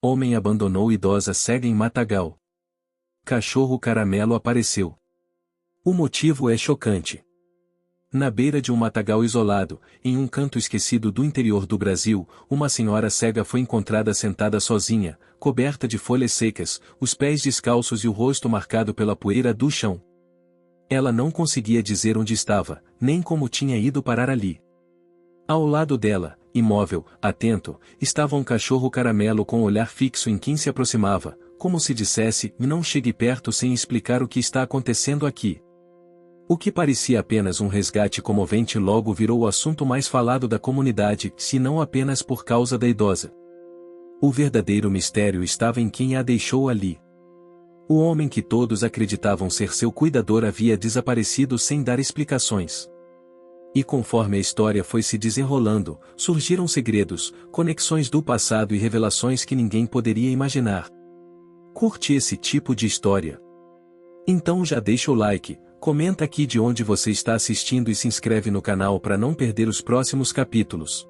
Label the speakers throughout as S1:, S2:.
S1: Homem abandonou idosa cega em matagal. Cachorro caramelo apareceu. O motivo é chocante. Na beira de um matagal isolado, em um canto esquecido do interior do Brasil, uma senhora cega foi encontrada sentada sozinha, coberta de folhas secas, os pés descalços e o rosto marcado pela poeira do chão. Ela não conseguia dizer onde estava, nem como tinha ido parar ali. Ao lado dela, imóvel, atento, estava um cachorro caramelo com o olhar fixo em quem se aproximava, como se dissesse: "Não chegue perto sem explicar o que está acontecendo aqui." O que parecia apenas um resgate comovente logo virou o assunto mais falado da comunidade, se não apenas por causa da idosa. O verdadeiro mistério estava em quem a deixou ali. O homem que todos acreditavam ser seu cuidador havia desaparecido sem dar explicações. E conforme a história foi se desenrolando, surgiram segredos, conexões do passado e revelações que ninguém poderia imaginar. Curte esse tipo de história? Então já deixa o like, comenta aqui de onde você está assistindo e se inscreve no canal para não perder os próximos capítulos.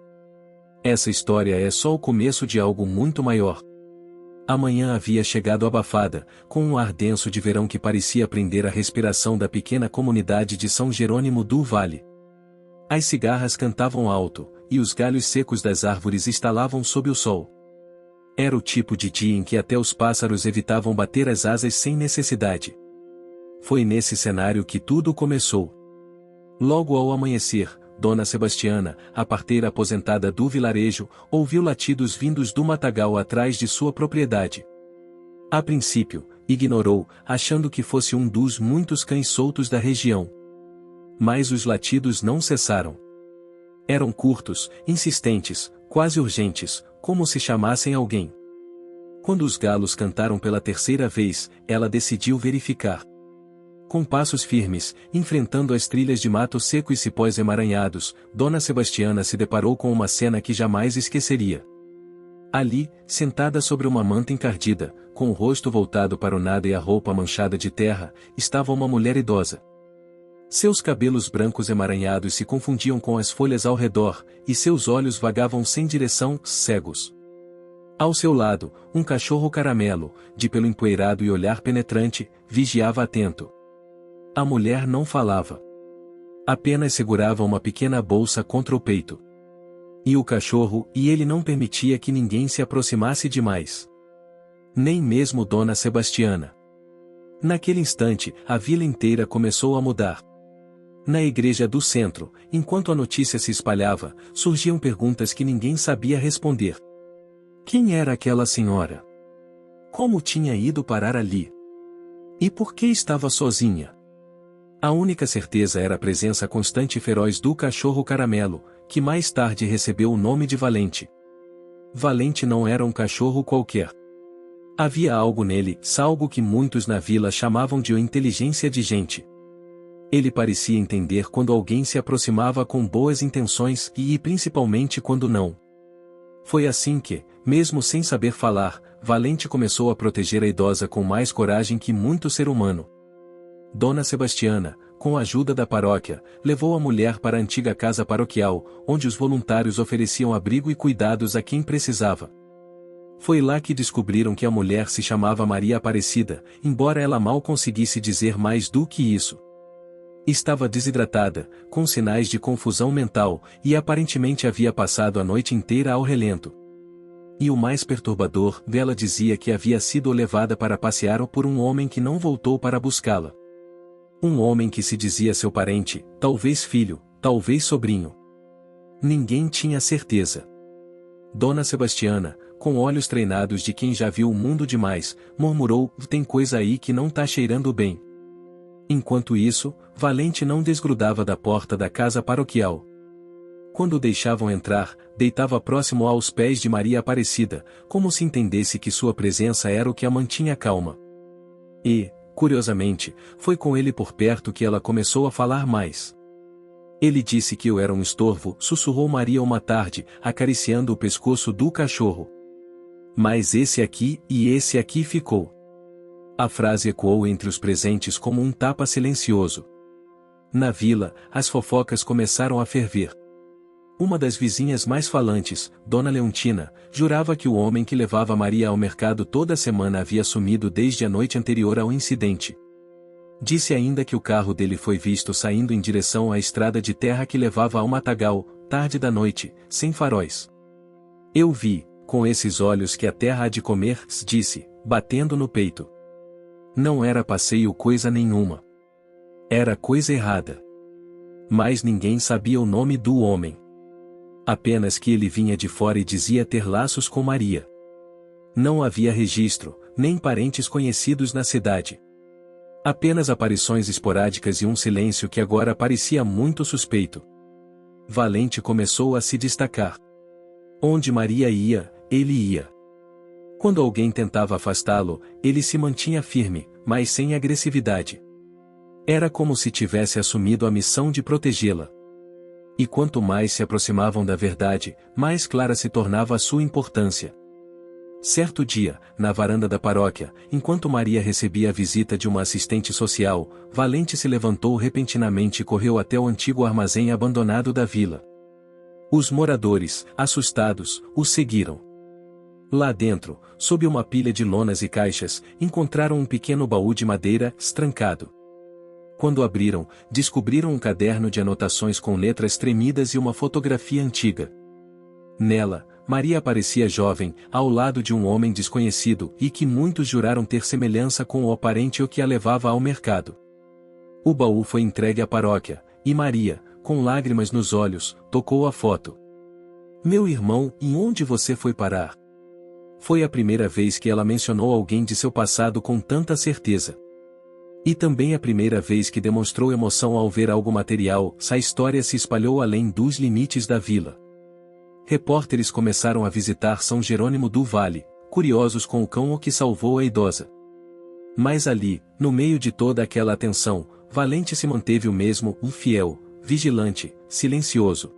S1: Essa história é só o começo de algo muito maior. A manhã havia chegado abafada, com um ar denso de verão que parecia prender a respiração da pequena comunidade de São Jerônimo do Vale. As cigarras cantavam alto, e os galhos secos das árvores estalavam sob o sol. Era o tipo de dia em que até os pássaros evitavam bater as asas sem necessidade. Foi nesse cenário que tudo começou. Logo ao amanhecer, Dona Sebastiana, a parteira aposentada do vilarejo, ouviu latidos vindos do matagal atrás de sua propriedade. A princípio, ignorou, achando que fosse um dos muitos cães soltos da região. Mas os latidos não cessaram. Eram curtos, insistentes, quase urgentes, como se chamassem alguém. Quando os galos cantaram pela terceira vez, ela decidiu verificar. Com passos firmes, enfrentando as trilhas de mato seco e cipós emaranhados, Dona Sebastiana se deparou com uma cena que jamais esqueceria. Ali, sentada sobre uma manta encardida, com o rosto voltado para o nada e a roupa manchada de terra, estava uma mulher idosa. Seus cabelos brancos emaranhados se confundiam com as folhas ao redor, e seus olhos vagavam sem direção, cegos. Ao seu lado, um cachorro caramelo, de pelo empoeirado e olhar penetrante, vigiava atento. A mulher não falava. Apenas segurava uma pequena bolsa contra o peito. E o cachorro, e ele não permitia que ninguém se aproximasse demais. Nem mesmo Dona Sebastiana. Naquele instante, a vila inteira começou a mudar. Na igreja do centro, enquanto a notícia se espalhava, surgiam perguntas que ninguém sabia responder. Quem era aquela senhora? Como tinha ido parar ali? E por que estava sozinha? A única certeza era a presença constante e feroz do cachorro caramelo, que mais tarde recebeu o nome de Valente. Valente não era um cachorro qualquer. Havia algo nele, algo que muitos na vila chamavam de inteligência de gente. Ele parecia entender quando alguém se aproximava com boas intenções e principalmente quando não. Foi assim que, mesmo sem saber falar, Valente começou a proteger a idosa com mais coragem que muito ser humano. Dona Sebastiana, com a ajuda da paróquia, levou a mulher para a antiga casa paroquial, onde os voluntários ofereciam abrigo e cuidados a quem precisava. Foi lá que descobriram que a mulher se chamava Maria Aparecida, embora ela mal conseguisse dizer mais do que isso. Estava desidratada, com sinais de confusão mental, e aparentemente havia passado a noite inteira ao relento. E o mais perturbador, ela dizia que havia sido levada para passear por um homem que não voltou para buscá-la. Um homem que se dizia seu parente, talvez filho, talvez sobrinho. Ninguém tinha certeza. Dona Sebastiana, com olhos treinados de quem já viu o mundo demais, murmurou: "Tem coisa aí que não tá cheirando bem." Enquanto isso, Valente não desgrudava da porta da casa paroquial. Quando o deixavam entrar, deitava próximo aos pés de Maria Aparecida, como se entendesse que sua presença era o que a mantinha calma. E, curiosamente, foi com ele por perto que ela começou a falar mais. Ele disse que eu era um estorvo, sussurrou Maria uma tarde, acariciando o pescoço do cachorro. Mas esse aqui e esse aqui ficou. A frase ecoou entre os presentes como um tapa silencioso. Na vila, as fofocas começaram a ferver. Uma das vizinhas mais falantes, Dona Leontina, jurava que o homem que levava Maria ao mercado toda semana havia sumido desde a noite anterior ao incidente. Disse ainda que o carro dele foi visto saindo em direção à estrada de terra que levava ao matagal, tarde da noite, sem faróis. Eu vi, com esses olhos que a terra há de comer, disse, batendo no peito. Não era passeio coisa nenhuma. Era coisa errada. Mas ninguém sabia o nome do homem. Apenas que ele vinha de fora e dizia ter laços com Maria. Não havia registro, nem parentes conhecidos na cidade. Apenas aparições esporádicas e um silêncio que agora parecia muito suspeito. Valente começou a se destacar. Onde Maria ia, ele ia. Quando alguém tentava afastá-lo, ele se mantinha firme, mas sem agressividade. Era como se tivesse assumido a missão de protegê-la. E quanto mais se aproximavam da verdade, mais clara se tornava a sua importância. Certo dia, na varanda da paróquia, enquanto Maria recebia a visita de uma assistente social, Valente se levantou repentinamente e correu até o antigo armazém abandonado da vila. Os moradores, assustados, o seguiram. Lá dentro, sob uma pilha de lonas e caixas, encontraram um pequeno baú de madeira, estrancado. Quando abriram, descobriram um caderno de anotações com letras tremidas e uma fotografia antiga. Nela, Maria aparecia jovem, ao lado de um homem desconhecido e que muitos juraram ter semelhança com o aparente o que a levava ao mercado. O baú foi entregue à paróquia, e Maria, com lágrimas nos olhos, tocou a foto. Meu irmão, em onde você foi parar? Foi a primeira vez que ela mencionou alguém de seu passado com tanta certeza. E também a primeira vez que demonstrou emoção ao ver algo material. A história se espalhou além dos limites da vila. Repórteres começaram a visitar São Jerônimo do Vale, curiosos com o cão que salvou a idosa. Mas ali, no meio de toda aquela atenção, Valente se manteve o mesmo, fiel, vigilante, silencioso.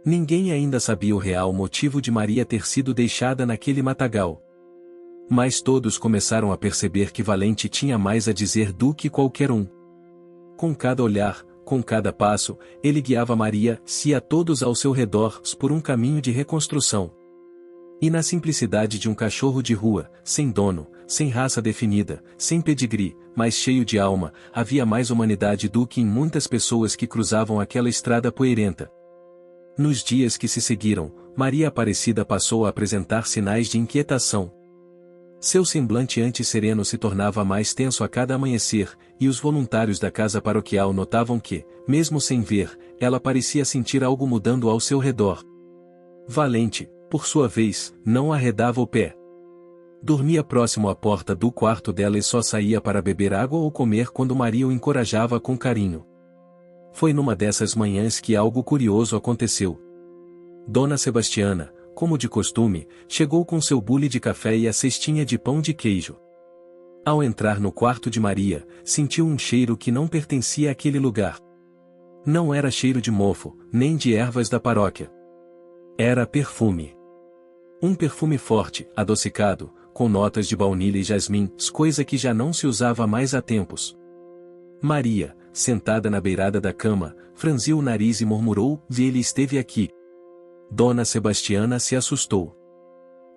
S1: Ninguém ainda sabia o real motivo de Maria ter sido deixada naquele matagal. Mas todos começaram a perceber que Valente tinha mais a dizer do que qualquer um. Com cada olhar, com cada passo, ele guiava Maria, e a todos ao seu redor, por um caminho de reconstrução. E na simplicidade de um cachorro de rua, sem dono, sem raça definida, sem pedigree, mas cheio de alma, havia mais humanidade do que em muitas pessoas que cruzavam aquela estrada poeirenta. Nos dias que se seguiram, Maria Aparecida passou a apresentar sinais de inquietação. Seu semblante antes sereno se tornava mais tenso a cada amanhecer, e os voluntários da casa paroquial notavam que, mesmo sem ver, ela parecia sentir algo mudando ao seu redor. Valente, por sua vez, não arredava o pé. Dormia próximo à porta do quarto dela e só saía para beber água ou comer quando Maria o encorajava com carinho. Foi numa dessas manhãs que algo curioso aconteceu. Dona Sebastiana, como de costume, chegou com seu bule de café e a cestinha de pão de queijo. Ao entrar no quarto de Maria, sentiu um cheiro que não pertencia àquele lugar. Não era cheiro de mofo, nem de ervas da paróquia. Era perfume. Um perfume forte, adocicado, com notas de baunilha e jasmim, coisa que já não se usava mais há tempos. Maria, sentada na beirada da cama, franziu o nariz e murmurou: "Ele esteve aqui." Dona Sebastiana se assustou.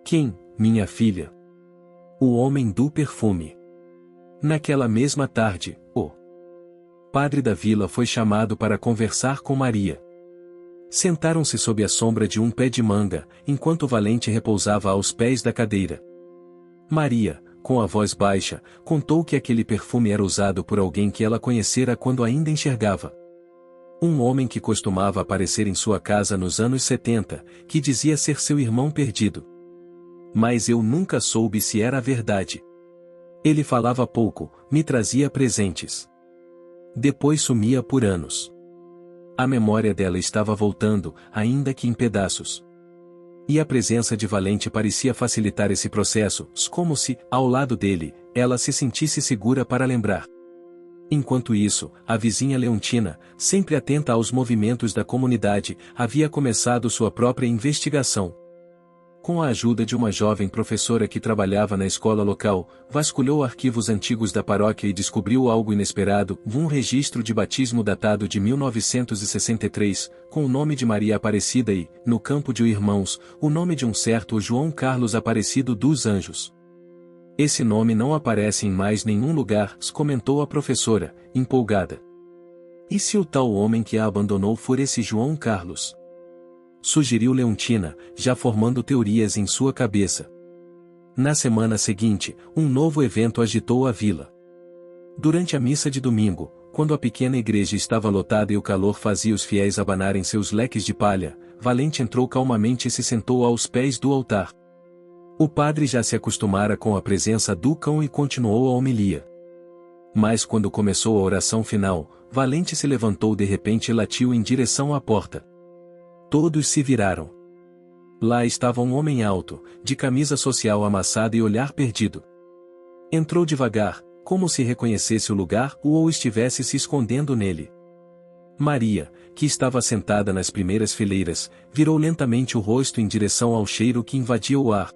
S1: "Quem, minha filha?" "O homem do perfume." Naquela mesma tarde, o padre da vila foi chamado para conversar com Maria. Sentaram-se sob a sombra de um pé de manga, enquanto Valente repousava aos pés da cadeira. Maria, com a voz baixa, contou que aquele perfume era usado por alguém que ela conhecera quando ainda enxergava. Um homem que costumava aparecer em sua casa nos anos 70, que dizia ser seu irmão perdido. Mas eu nunca soube se era verdade. Ele falava pouco, me trazia presentes. Depois sumia por anos. A memória dela estava voltando, ainda que em pedaços. E a presença de Valente parecia facilitar esse processo, como se, ao lado dele, ela se sentisse segura para lembrar. Enquanto isso, a vizinha Leontina, sempre atenta aos movimentos da comunidade, havia começado sua própria investigação. Com a ajuda de uma jovem professora que trabalhava na escola local, vasculhou arquivos antigos da paróquia e descobriu algo inesperado, um registro de batismo datado de 1963, com o nome de Maria Aparecida e, no campo de irmãos, o nome de um certo João Carlos Aparecido dos Anjos. Esse nome não aparece em mais nenhum lugar, comentou a professora, empolgada. E se o tal homem que a abandonou for esse João Carlos? Sugeriu Leontina, já formando teorias em sua cabeça. Na semana seguinte, um novo evento agitou a vila. Durante a missa de domingo, quando a pequena igreja estava lotada e o calor fazia os fiéis abanarem seus leques de palha, Valente entrou calmamente e se sentou aos pés do altar. O padre já se acostumara com a presença do cão e continuou a homilia. Mas quando começou a oração final, Valente se levantou de repente e latiu em direção à porta. Todos se viraram. Lá estava um homem alto, de camisa social amassada e olhar perdido. Entrou devagar, como se reconhecesse o lugar ou estivesse se escondendo nele. Maria, que estava sentada nas primeiras fileiras, virou lentamente o rosto em direção ao cheiro que invadia o ar.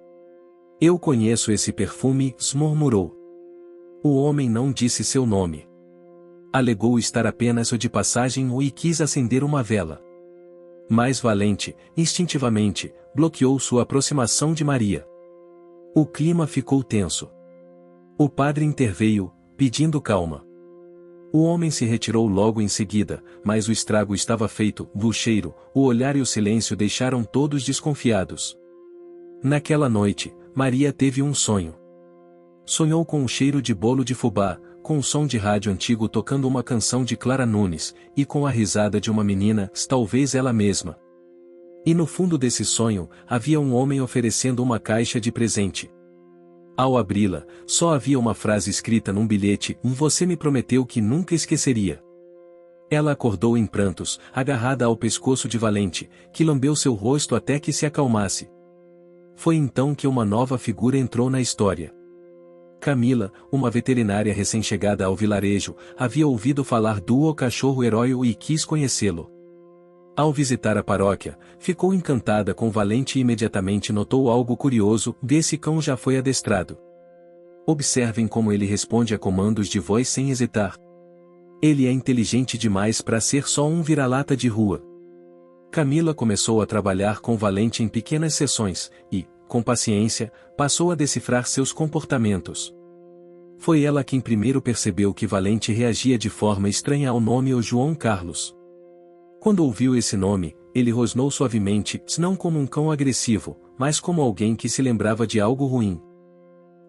S1: Eu conheço esse perfume, murmurou. O homem não disse seu nome. Alegou estar apenas de passagem e quis acender uma vela. Mas Valente, instintivamente, bloqueou sua aproximação de Maria. O clima ficou tenso. O padre interveio, pedindo calma. O homem se retirou logo em seguida, mas o estrago estava feito, o cheiro, o olhar e o silêncio deixaram todos desconfiados. Naquela noite, Maria teve um sonho. Sonhou com um cheiro de bolo de fubá, com o som de rádio antigo tocando uma canção de Clara Nunes, e com a risada de uma menina, talvez ela mesma. E no fundo desse sonho, havia um homem oferecendo uma caixa de presente. Ao abri-la, só havia uma frase escrita num bilhete: "Você me prometeu que nunca esqueceria." Ela acordou em prantos, agarrada ao pescoço de Valente, que lambeu seu rosto até que se acalmasse. Foi então que uma nova figura entrou na história. Camila, uma veterinária recém-chegada ao vilarejo, havia ouvido falar do cachorro-herói e quis conhecê-lo. Ao visitar a paróquia, ficou encantada com Valente e imediatamente notou algo curioso: esse cão já foi adestrado. Observem como ele responde a comandos de voz sem hesitar. Ele é inteligente demais para ser só um vira-lata de rua. Camila começou a trabalhar com Valente em pequenas sessões, e, com paciência, passou a decifrar seus comportamentos. Foi ela quem primeiro percebeu que Valente reagia de forma estranha ao nome o João Carlos. Quando ouviu esse nome, ele rosnou suavemente, não como um cão agressivo, mas como alguém que se lembrava de algo ruim.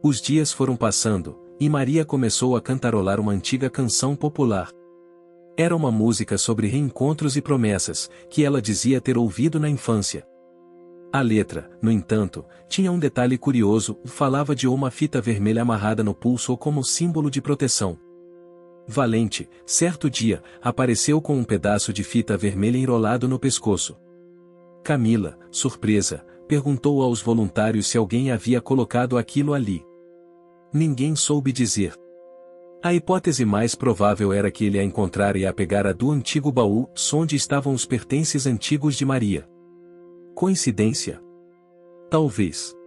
S1: Os dias foram passando, e Maria começou a cantarolar uma antiga canção popular. Era uma música sobre reencontros e promessas, que ela dizia ter ouvido na infância. A letra, no entanto, tinha um detalhe curioso: falava de uma fita vermelha amarrada no pulso como símbolo de proteção. Valente, certo dia, apareceu com um pedaço de fita vermelha enrolado no pescoço. Camila, surpresa, perguntou aos voluntários se alguém havia colocado aquilo ali. Ninguém soube dizer. A hipótese mais provável era que ele a encontrara e a pegara do antigo baú, onde estavam os pertences antigos de Maria. Coincidência? Talvez.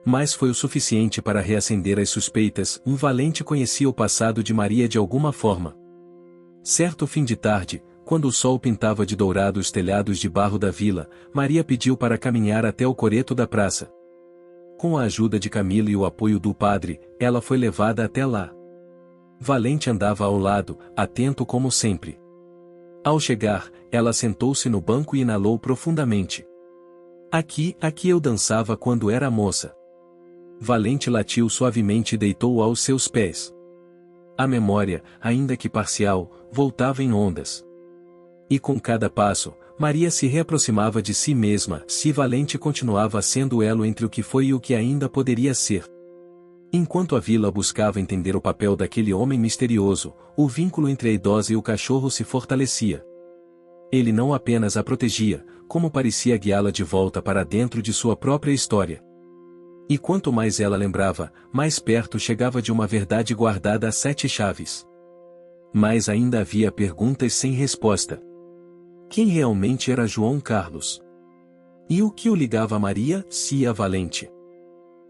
S1: Mas foi o suficiente para reacender as suspeitas. Valente conhecia o passado de Maria de alguma forma. Certo fim de tarde, quando o sol pintava de dourado os telhados de barro da vila, Maria pediu para caminhar até o coreto da praça. Com a ajuda de Camila e o apoio do padre, ela foi levada até lá. Valente andava ao lado, atento como sempre. Ao chegar, ela sentou-se no banco e inalou profundamente. Aqui eu dançava quando era moça. Valente latiu suavemente e deitou aos seus pés. A memória, ainda que parcial, voltava em ondas. E com cada passo, Maria se reaproximava de si mesma, se Valente continuava sendo o elo entre o que foi e o que ainda poderia ser. Enquanto a vila buscava entender o papel daquele homem misterioso, o vínculo entre a idosa e o cachorro se fortalecia. Ele não apenas a protegia, como parecia guiá-la de volta para dentro de sua própria história. E quanto mais ela lembrava, mais perto chegava de uma verdade guardada a 7 chaves. Mas ainda havia perguntas sem resposta. Quem realmente era João Carlos? E o que o ligava a Maria, se a Valente?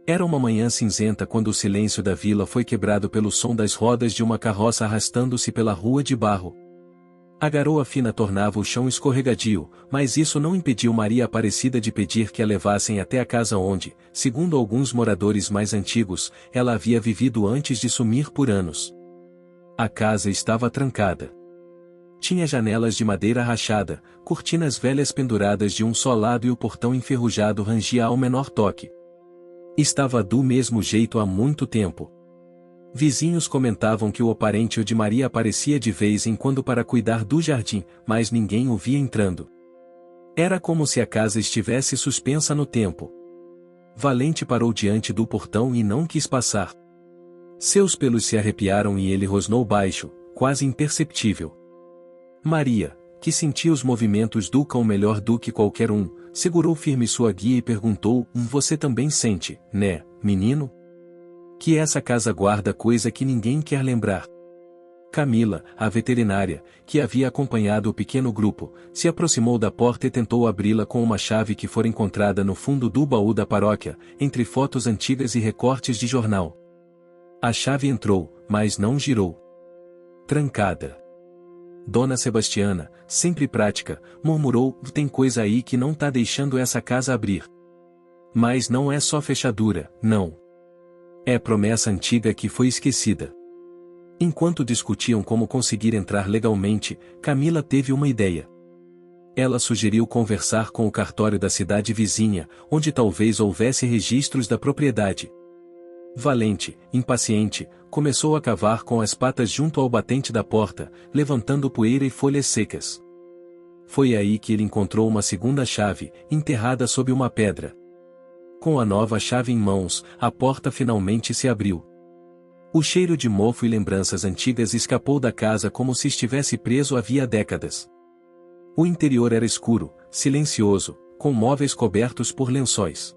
S1: Era uma manhã cinzenta quando o silêncio da vila foi quebrado pelo som das rodas de uma carroça arrastando-se pela rua de barro. A garoa fina tornava o chão escorregadio, mas isso não impediu Maria Aparecida de pedir que a levassem até a casa onde, segundo alguns moradores mais antigos, ela havia vivido antes de sumir por anos. A casa estava trancada. Tinha janelas de madeira rachada, cortinas velhas penduradas de um só lado e o portão enferrujado rangia ao menor toque. Estava do mesmo jeito há muito tempo. Vizinhos comentavam que o parente de Maria aparecia de vez em quando para cuidar do jardim, mas ninguém o via entrando. Era como se a casa estivesse suspensa no tempo. Valente parou diante do portão e não quis passar. Seus pelos se arrepiaram e ele rosnou baixo, quase imperceptível. Maria, que sentia os movimentos do cão melhor do que qualquer um, segurou firme sua guia e perguntou: Você também sente, né, menino? Que essa casa guarda coisa que ninguém quer lembrar. Camila, a veterinária, que havia acompanhado o pequeno grupo, se aproximou da porta e tentou abri-la com uma chave que fora encontrada no fundo do baú da paróquia, entre fotos antigas e recortes de jornal. A chave entrou, mas não girou. Trancada. Dona Sebastiana, sempre prática, murmurou: Tem coisa aí que não tá deixando essa casa abrir. Mas não é só fechadura, não. É promessa antiga que foi esquecida. Enquanto discutiam como conseguir entrar legalmente, Camila teve uma ideia. Ela sugeriu conversar com o cartório da cidade vizinha, onde talvez houvesse registros da propriedade. Valente, impaciente, começou a cavar com as patas junto ao batente da porta, levantando poeira e folhas secas. Foi aí que ele encontrou uma segunda chave, enterrada sob uma pedra. Com a nova chave em mãos, a porta finalmente se abriu. O cheiro de mofo e lembranças antigas escapou da casa como se estivesse preso havia décadas. O interior era escuro, silencioso, com móveis cobertos por lençóis.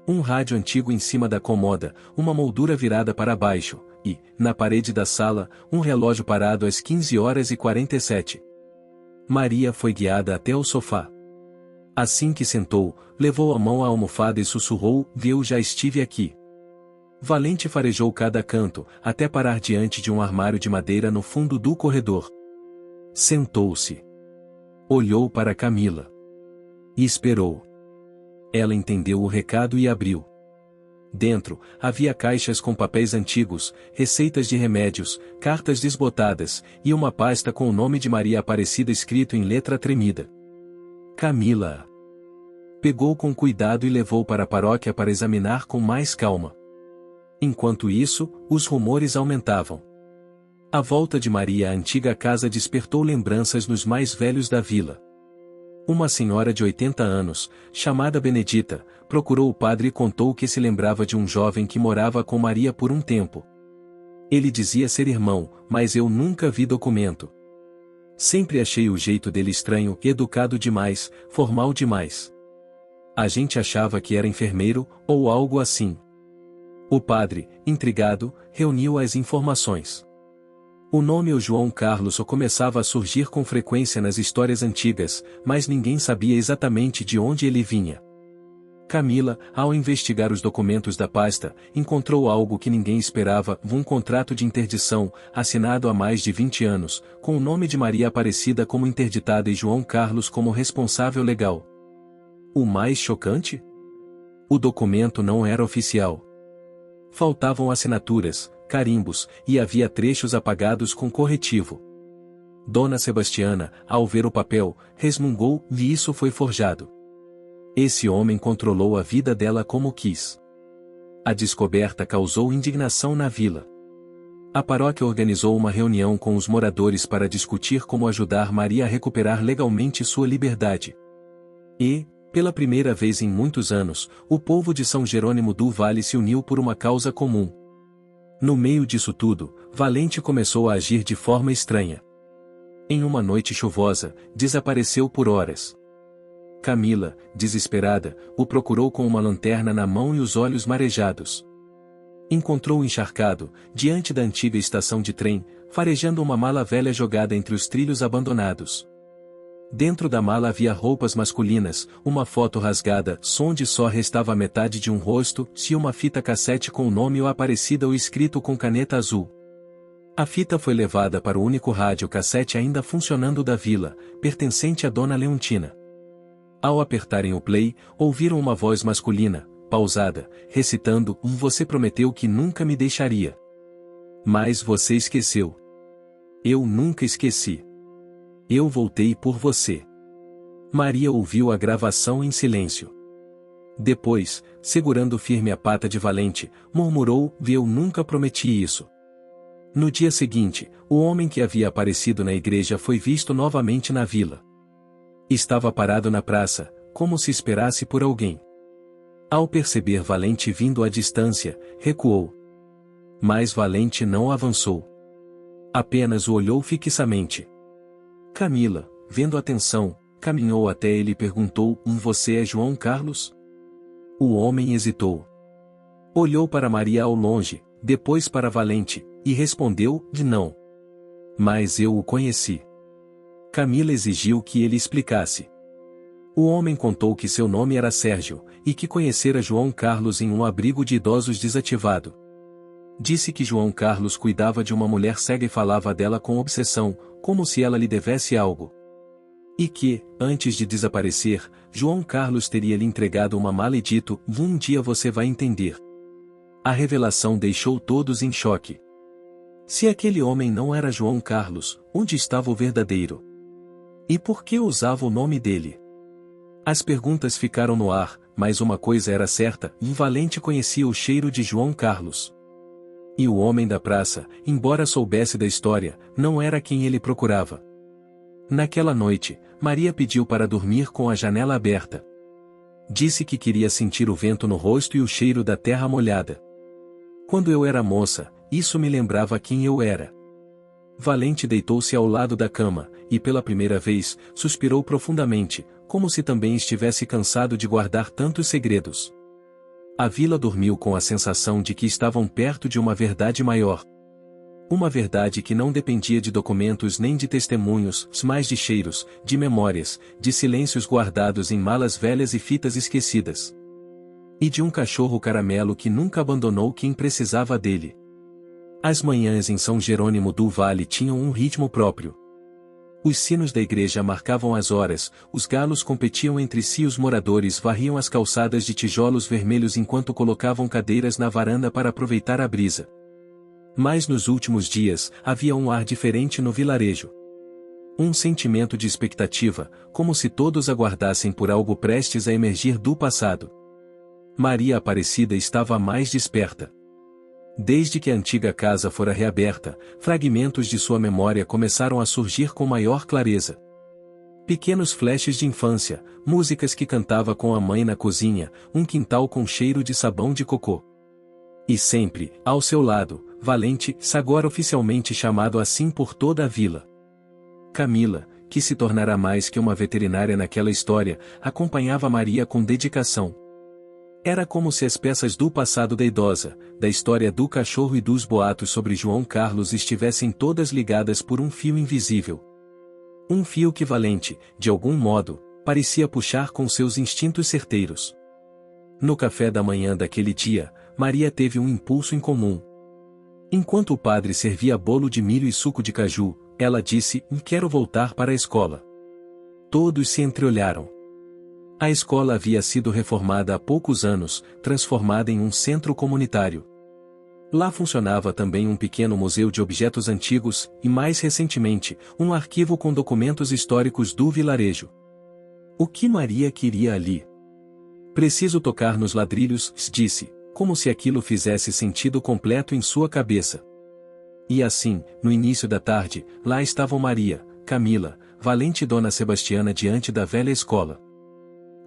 S1: Um rádio antigo em cima da cômoda, uma moldura virada para baixo, e, na parede da sala, um relógio parado às 15h47. Maria foi guiada até o sofá. Assim que sentou, levou a mão à almofada e sussurrou: Eu já estive aqui. Valente farejou cada canto, até parar diante de um armário de madeira no fundo do corredor. Sentou-se. Olhou para Camila. E esperou. Ela entendeu o recado e abriu. Dentro, havia caixas com papéis antigos, receitas de remédios, cartas desbotadas, e uma pasta com o nome de Maria Aparecida escrito em letra tremida. Camila pegou com cuidado e levou para a paróquia para examinar com mais calma. Enquanto isso, os rumores aumentavam. A volta de Maria à antiga casa despertou lembranças nos mais velhos da vila. Uma senhora de 80 anos, chamada Benedita, procurou o padre e contou que se lembrava de um jovem que morava com Maria por um tempo. Ele dizia ser irmão, mas eu nunca vi documento. Sempre achei o jeito dele estranho, educado demais, formal demais. A gente achava que era enfermeiro, ou algo assim. O padre, intrigado, reuniu as informações. O nome João Carlos só começava a surgir com frequência nas histórias antigas, mas ninguém sabia exatamente de onde ele vinha. Camila, ao investigar os documentos da pasta, encontrou algo que ninguém esperava: um contrato de interdição, assinado há mais de 20 anos, com o nome de Maria Aparecida como interditada e João Carlos como responsável legal. O mais chocante? O documento não era oficial. Faltavam assinaturas, carimbos, e havia trechos apagados com corretivo. Dona Sebastiana, ao ver o papel, resmungou: e isso foi forjado. Esse homem controlou a vida dela como quis. A descoberta causou indignação na vila. A paróquia organizou uma reunião com os moradores para discutir como ajudar Maria a recuperar legalmente sua liberdade. E, pela primeira vez em muitos anos, o povo de São Jerônimo do Vale se uniu por uma causa comum. No meio disso tudo, Valente começou a agir de forma estranha. Em uma noite chuvosa, desapareceu por horas. Camila, desesperada, o procurou com uma lanterna na mão e os olhos marejados. Encontrou-o encharcado, diante da antiga estação de trem, farejando uma mala velha jogada entre os trilhos abandonados. Dentro da mala havia roupas masculinas, uma foto rasgada, onde só restava a metade de um rosto, e uma fita cassete com o nome ou Aparecida ou escrito com caneta azul. A fita foi levada para o único rádio cassete ainda funcionando da vila, pertencente à dona Leontina. Ao apertarem o play, ouviram uma voz masculina, pausada, recitando: Você prometeu que nunca me deixaria. Mas você esqueceu. Eu nunca esqueci. Eu voltei por você. Maria ouviu a gravação em silêncio. Depois, segurando firme a pata de Valente, murmurou: Eu nunca prometi isso. No dia seguinte, o homem que havia aparecido na igreja foi visto novamente na vila. Estava parado na praça, como se esperasse por alguém. Ao perceber Valente vindo à distância, recuou. Mas Valente não avançou. Apenas o olhou fixamente. Camila, vendo a tensão, caminhou até ele e perguntou: Você é João Carlos? O homem hesitou. Olhou para Maria ao longe, depois para Valente, e respondeu: Não. Mas eu o conheci. Camila exigiu que ele explicasse. O homem contou que seu nome era Sérgio, e que conhecera João Carlos em um abrigo de idosos desativado. Disse que João Carlos cuidava de uma mulher cega e falava dela com obsessão, como se ela lhe devesse algo. E que, antes de desaparecer, João Carlos teria lhe entregado uma mala e dito: Um dia você vai entender. A revelação deixou todos em choque. Se aquele homem não era João Carlos, onde estava o verdadeiro? E por que usava o nome dele? As perguntas ficaram no ar, mas uma coisa era certa: Valente conhecia o cheiro de João Carlos. E o homem da praça, embora soubesse da história, não era quem ele procurava. Naquela noite, Maria pediu para dormir com a janela aberta. Disse que queria sentir o vento no rosto e o cheiro da terra molhada. Quando eu era moça, isso me lembrava quem eu era. Valente deitou-se ao lado da cama, e pela primeira vez, suspirou profundamente, como se também estivesse cansado de guardar tantos segredos. A vila dormiu com a sensação de que estavam perto de uma verdade maior. Uma verdade que não dependia de documentos nem de testemunhos, mas de cheiros, de memórias, de silêncios guardados em malas velhas e fitas esquecidas. E de um cachorro caramelo que nunca abandonou quem precisava dele. As manhãs em São Jerônimo do Vale tinham um ritmo próprio. Os sinos da igreja marcavam as horas, os galos competiam entre si e os moradores varriam as calçadas de tijolos vermelhos enquanto colocavam cadeiras na varanda para aproveitar a brisa. Mas nos últimos dias, havia um ar diferente no vilarejo. Um sentimento de expectativa, como se todos aguardassem por algo prestes a emergir do passado. Maria Aparecida estava mais desperta. Desde que a antiga casa fora reaberta, fragmentos de sua memória começaram a surgir com maior clareza. Pequenos flashes de infância, músicas que cantava com a mãe na cozinha, um quintal com cheiro de sabão de cocô. E sempre, ao seu lado, Valente, agora oficialmente chamado assim por toda a vila. Camila, que se tornara mais que uma veterinária naquela história, acompanhava Maria com dedicação. Era como se as peças do passado da idosa, da história do cachorro e dos boatos sobre João Carlos estivessem todas ligadas por um fio invisível. Um fio que Valente, de algum modo, parecia puxar com seus instintos certeiros. No café da manhã daquele dia, Maria teve um impulso incomum. Enquanto o padre servia bolo de milho e suco de caju, ela disse: Quero voltar para a escola. Todos se entreolharam. A escola havia sido reformada há poucos anos, transformada em um centro comunitário. Lá funcionava também um pequeno museu de objetos antigos, e mais recentemente, um arquivo com documentos históricos do vilarejo. O que Maria queria ali? Preciso tocar nos ladrilhos, disse, como se aquilo fizesse sentido completo em sua cabeça. E assim, no início da tarde, lá estavam Maria, Camila, Valente e Dona Sebastiana diante da velha escola.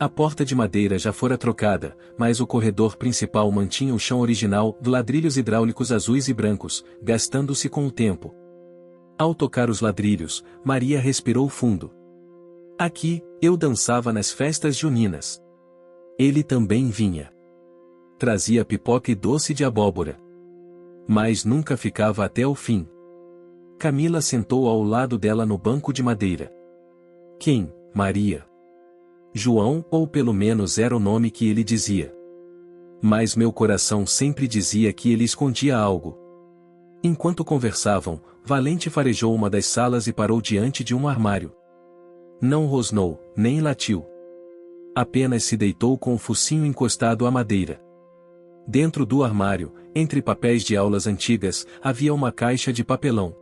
S1: A porta de madeira já fora trocada, mas o corredor principal mantinha o chão original, de ladrilhos hidráulicos azuis e brancos, gastando-se com o tempo. Ao tocar os ladrilhos, Maria respirou fundo. Aqui, eu dançava nas festas juninas. Ele também vinha. Trazia pipoca e doce de abóbora. Mas nunca ficava até o fim. Camila sentou ao lado dela no banco de madeira. Quem, Maria? João, ou pelo menos era o nome que ele dizia. Mas meu coração sempre dizia que ele escondia algo. Enquanto conversavam, Valente farejou uma das salas e parou diante de um armário. Não rosnou, nem latiu. Apenas se deitou com o focinho encostado à madeira. Dentro do armário, entre papéis de aulas antigas, havia uma caixa de papelão.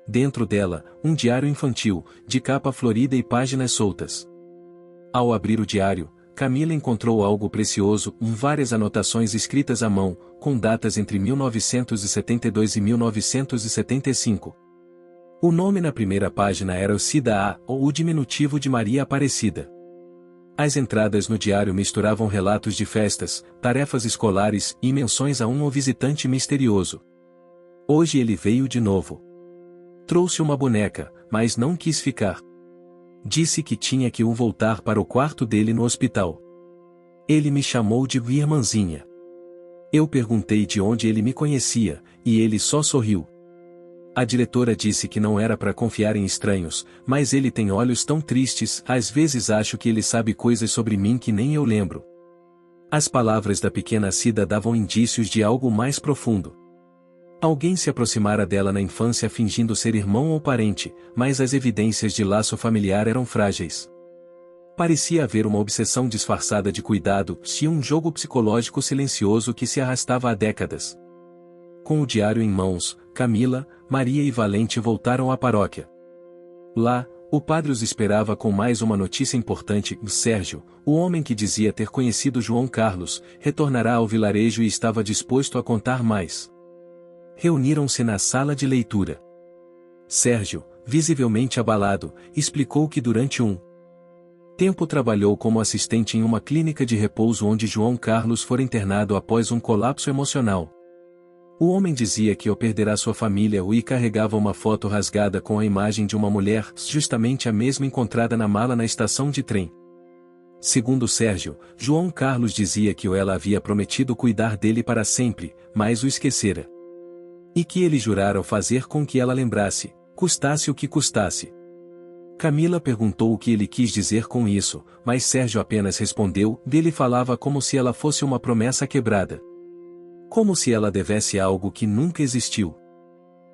S1: Dentro dela, um diário infantil, de capa florida e páginas soltas. Ao abrir o diário, Camila encontrou algo precioso, várias anotações escritas à mão, com datas entre 1972 e 1975. O nome na primeira página era Cida A, ou o diminutivo de Maria Aparecida. As entradas no diário misturavam relatos de festas, tarefas escolares e menções a um visitante misterioso. Hoje ele veio de novo. Trouxe uma boneca, mas não quis ficar. Disse que tinha que voltar para o quarto dele no hospital. Ele me chamou de irmãzinha. Eu perguntei de onde ele me conhecia, e ele só sorriu. A diretora disse que não era para confiar em estranhos, mas ele tem olhos tão tristes, às vezes acho que ele sabe coisas sobre mim que nem eu lembro. As palavras da pequena Cida davam indícios de algo mais profundo. Alguém se aproximara dela na infância fingindo ser irmão ou parente, mas as evidências de laço familiar eram frágeis. Parecia haver uma obsessão disfarçada de cuidado, e um jogo psicológico silencioso que se arrastava há décadas. Com o diário em mãos, Camila, Maria e Valente voltaram à paróquia. Lá, o padre os esperava com mais uma notícia importante. Sérgio, o homem que dizia ter conhecido João Carlos, retornará ao vilarejo e estava disposto a contar mais. Reuniram-se na sala de leitura. Sérgio, visivelmente abalado, explicou que durante um tempo trabalhou como assistente em uma clínica de repouso onde João Carlos fora internado após um colapso emocional. O homem dizia que ao perderá sua família e carregava uma foto rasgada com a imagem de uma mulher, justamente a mesma encontrada na mala na estação de trem. Segundo Sérgio, João Carlos dizia que ela havia prometido cuidar dele para sempre, mas o esquecera. E que ele jurara fazer com que ela lembrasse, custasse o que custasse. Camila perguntou o que ele quis dizer com isso, mas Sérgio apenas respondeu, dele falava como se ela fosse uma promessa quebrada. Como se ela devesse algo que nunca existiu.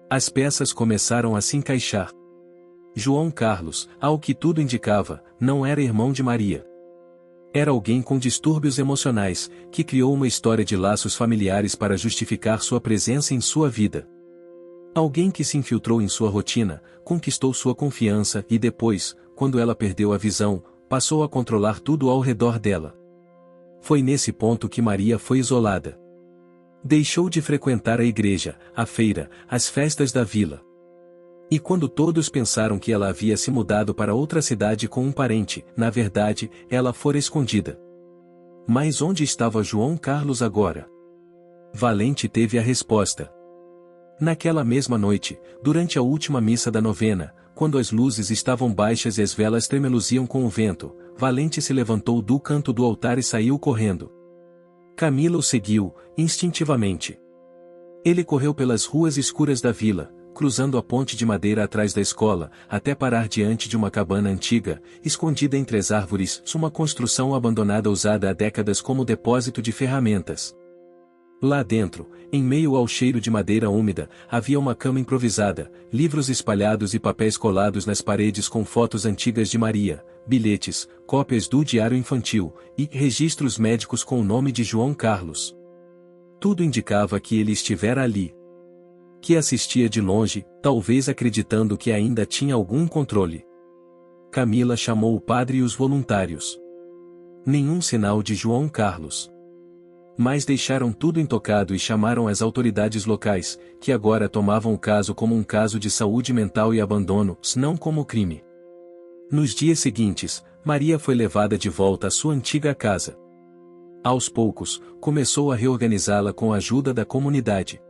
S1: As peças começaram a se encaixar. João Carlos, ao que tudo indicava, não era irmão de Maria. Era alguém com distúrbios emocionais, que criou uma história de laços familiares para justificar sua presença em sua vida. Alguém que se infiltrou em sua rotina, conquistou sua confiança e depois, quando ela perdeu a visão, passou a controlar tudo ao redor dela. Foi nesse ponto que Maria foi isolada. Deixou de frequentar a igreja, a feira, as festas da vila. E quando todos pensaram que ela havia se mudado para outra cidade com um parente, na verdade, ela fora escondida. Mas onde estava João Carlos agora? Valente teve a resposta. Naquela mesma noite, durante a última missa da novena, quando as luzes estavam baixas e as velas tremeluziam com o vento, Valente se levantou do canto do altar e saiu correndo. Camila o seguiu, instintivamente. Ele correu pelas ruas escuras da vila, cruzando a ponte de madeira atrás da escola, até parar diante de uma cabana antiga, escondida entre as árvores, uma construção abandonada usada há décadas como depósito de ferramentas. Lá dentro, em meio ao cheiro de madeira úmida, havia uma cama improvisada, livros espalhados e papéis colados nas paredes com fotos antigas de Maria, bilhetes, cópias do diário infantil, e registros médicos com o nome de João Carlos. Tudo indicava que ele estivera ali. Que assistia de longe, talvez acreditando que ainda tinha algum controle. Camila chamou o padre e os voluntários. Nenhum sinal de João Carlos. Mas deixaram tudo intocado e chamaram as autoridades locais, que agora tomavam o caso como um caso de saúde mental e abandono, não como crime. Nos dias seguintes, Maria foi levada de volta à sua antiga casa. Aos poucos, começou a reorganizá-la com a ajuda da comunidade.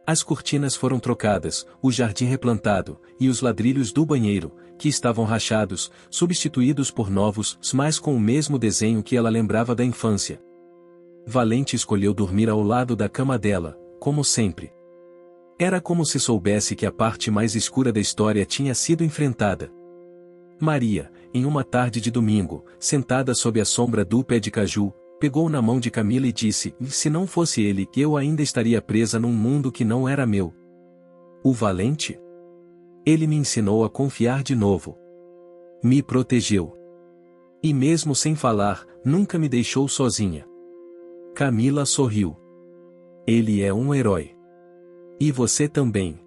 S1: As cortinas foram trocadas, o jardim replantado, e os ladrilhos do banheiro, que estavam rachados, substituídos por novos, mas com o mesmo desenho que ela lembrava da infância. Valente escolheu dormir ao lado da cama dela, como sempre. Era como se soubesse que a parte mais escura da história tinha sido enfrentada. Maria, em uma tarde de domingo, sentada sob a sombra do pé de caju, pegou na mão de Camila e disse: se não fosse ele, eu ainda estaria presa num mundo que não era meu. O valente? Ele me ensinou a confiar de novo. Me protegeu. E mesmo sem falar, nunca me deixou sozinha. Camila sorriu. Ele é um herói. E você também.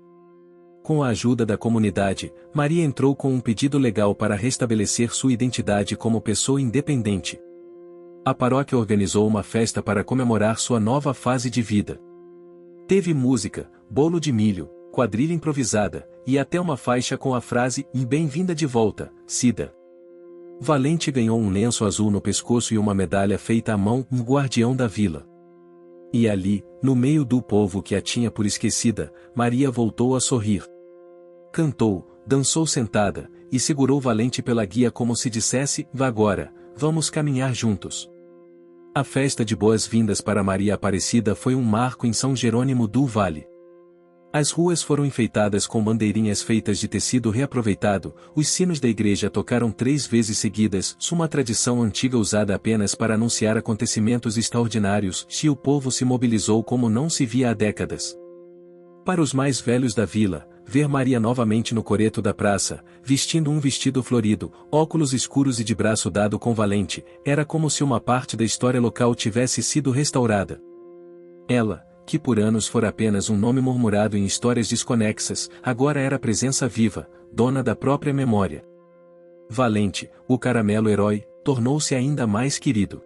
S1: Com a ajuda da comunidade, Maria entrou com um pedido legal para restabelecer sua identidade como pessoa independente. A paróquia organizou uma festa para comemorar sua nova fase de vida. Teve música, bolo de milho, quadrilha improvisada, e até uma faixa com a frase "Bem-vinda de volta, Cida". Valente ganhou um lenço azul no pescoço e uma medalha feita à mão, um guardião da vila. E ali, no meio do povo que a tinha por esquecida, Maria voltou a sorrir. Cantou, dançou sentada, e segurou Valente pela guia como se dissesse: vá agora, vamos caminhar juntos. A festa de boas-vindas para Maria Aparecida foi um marco em São Jerônimo do Vale. As ruas foram enfeitadas com bandeirinhas feitas de tecido reaproveitado, os sinos da igreja tocaram 3 vezes seguidas, uma tradição antiga usada apenas para anunciar acontecimentos extraordinários, e o povo se mobilizou como não se via há décadas. Para os mais velhos da vila, ver Maria novamente no coreto da praça, vestindo um vestido florido, óculos escuros e de braço dado com Valente, era como se uma parte da história local tivesse sido restaurada. Ela, que por anos fora apenas um nome murmurado em histórias desconexas, agora era presença viva, dona da própria memória. Valente, o caramelo herói, tornou-se ainda mais querido.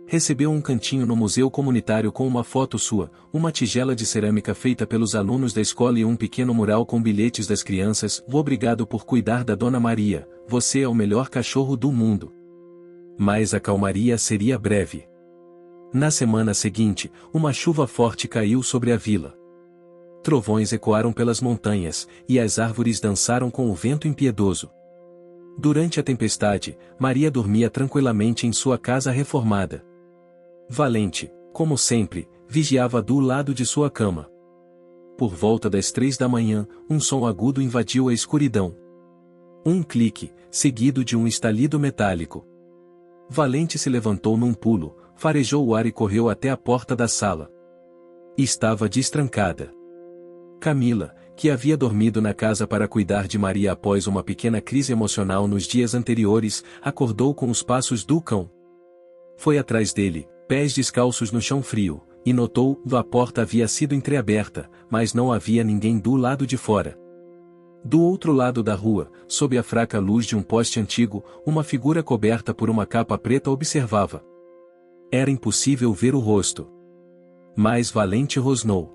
S1: Recebeu um cantinho no museu comunitário com uma foto sua, uma tigela de cerâmica feita pelos alunos da escola e um pequeno mural com bilhetes das crianças: obrigado por cuidar da Dona Maria, você é o melhor cachorro do mundo. Mas a calmaria seria breve. Na semana seguinte, uma chuva forte caiu sobre a vila. Trovões ecoaram pelas montanhas, e as árvores dançaram com o vento impiedoso. Durante a tempestade, Maria dormia tranquilamente em sua casa reformada. Valente, como sempre, vigiava do lado de sua cama. Por volta das 3 da manhã, um som agudo invadiu a escuridão. Um clique, seguido de um estalido metálico. Valente se levantou num pulo, farejou o ar e correu até a porta da sala. Estava destrancada. Camila, que havia dormido na casa para cuidar de Maria após uma pequena crise emocional nos dias anteriores, acordou com os passos do cão. Foi atrás dele, pés descalços no chão frio, e notou que a porta havia sido entreaberta, mas não havia ninguém do lado de fora. Do outro lado da rua, sob a fraca luz de um poste antigo, uma figura coberta por uma capa preta observava. Era impossível ver o rosto. Mas Valente rosnou.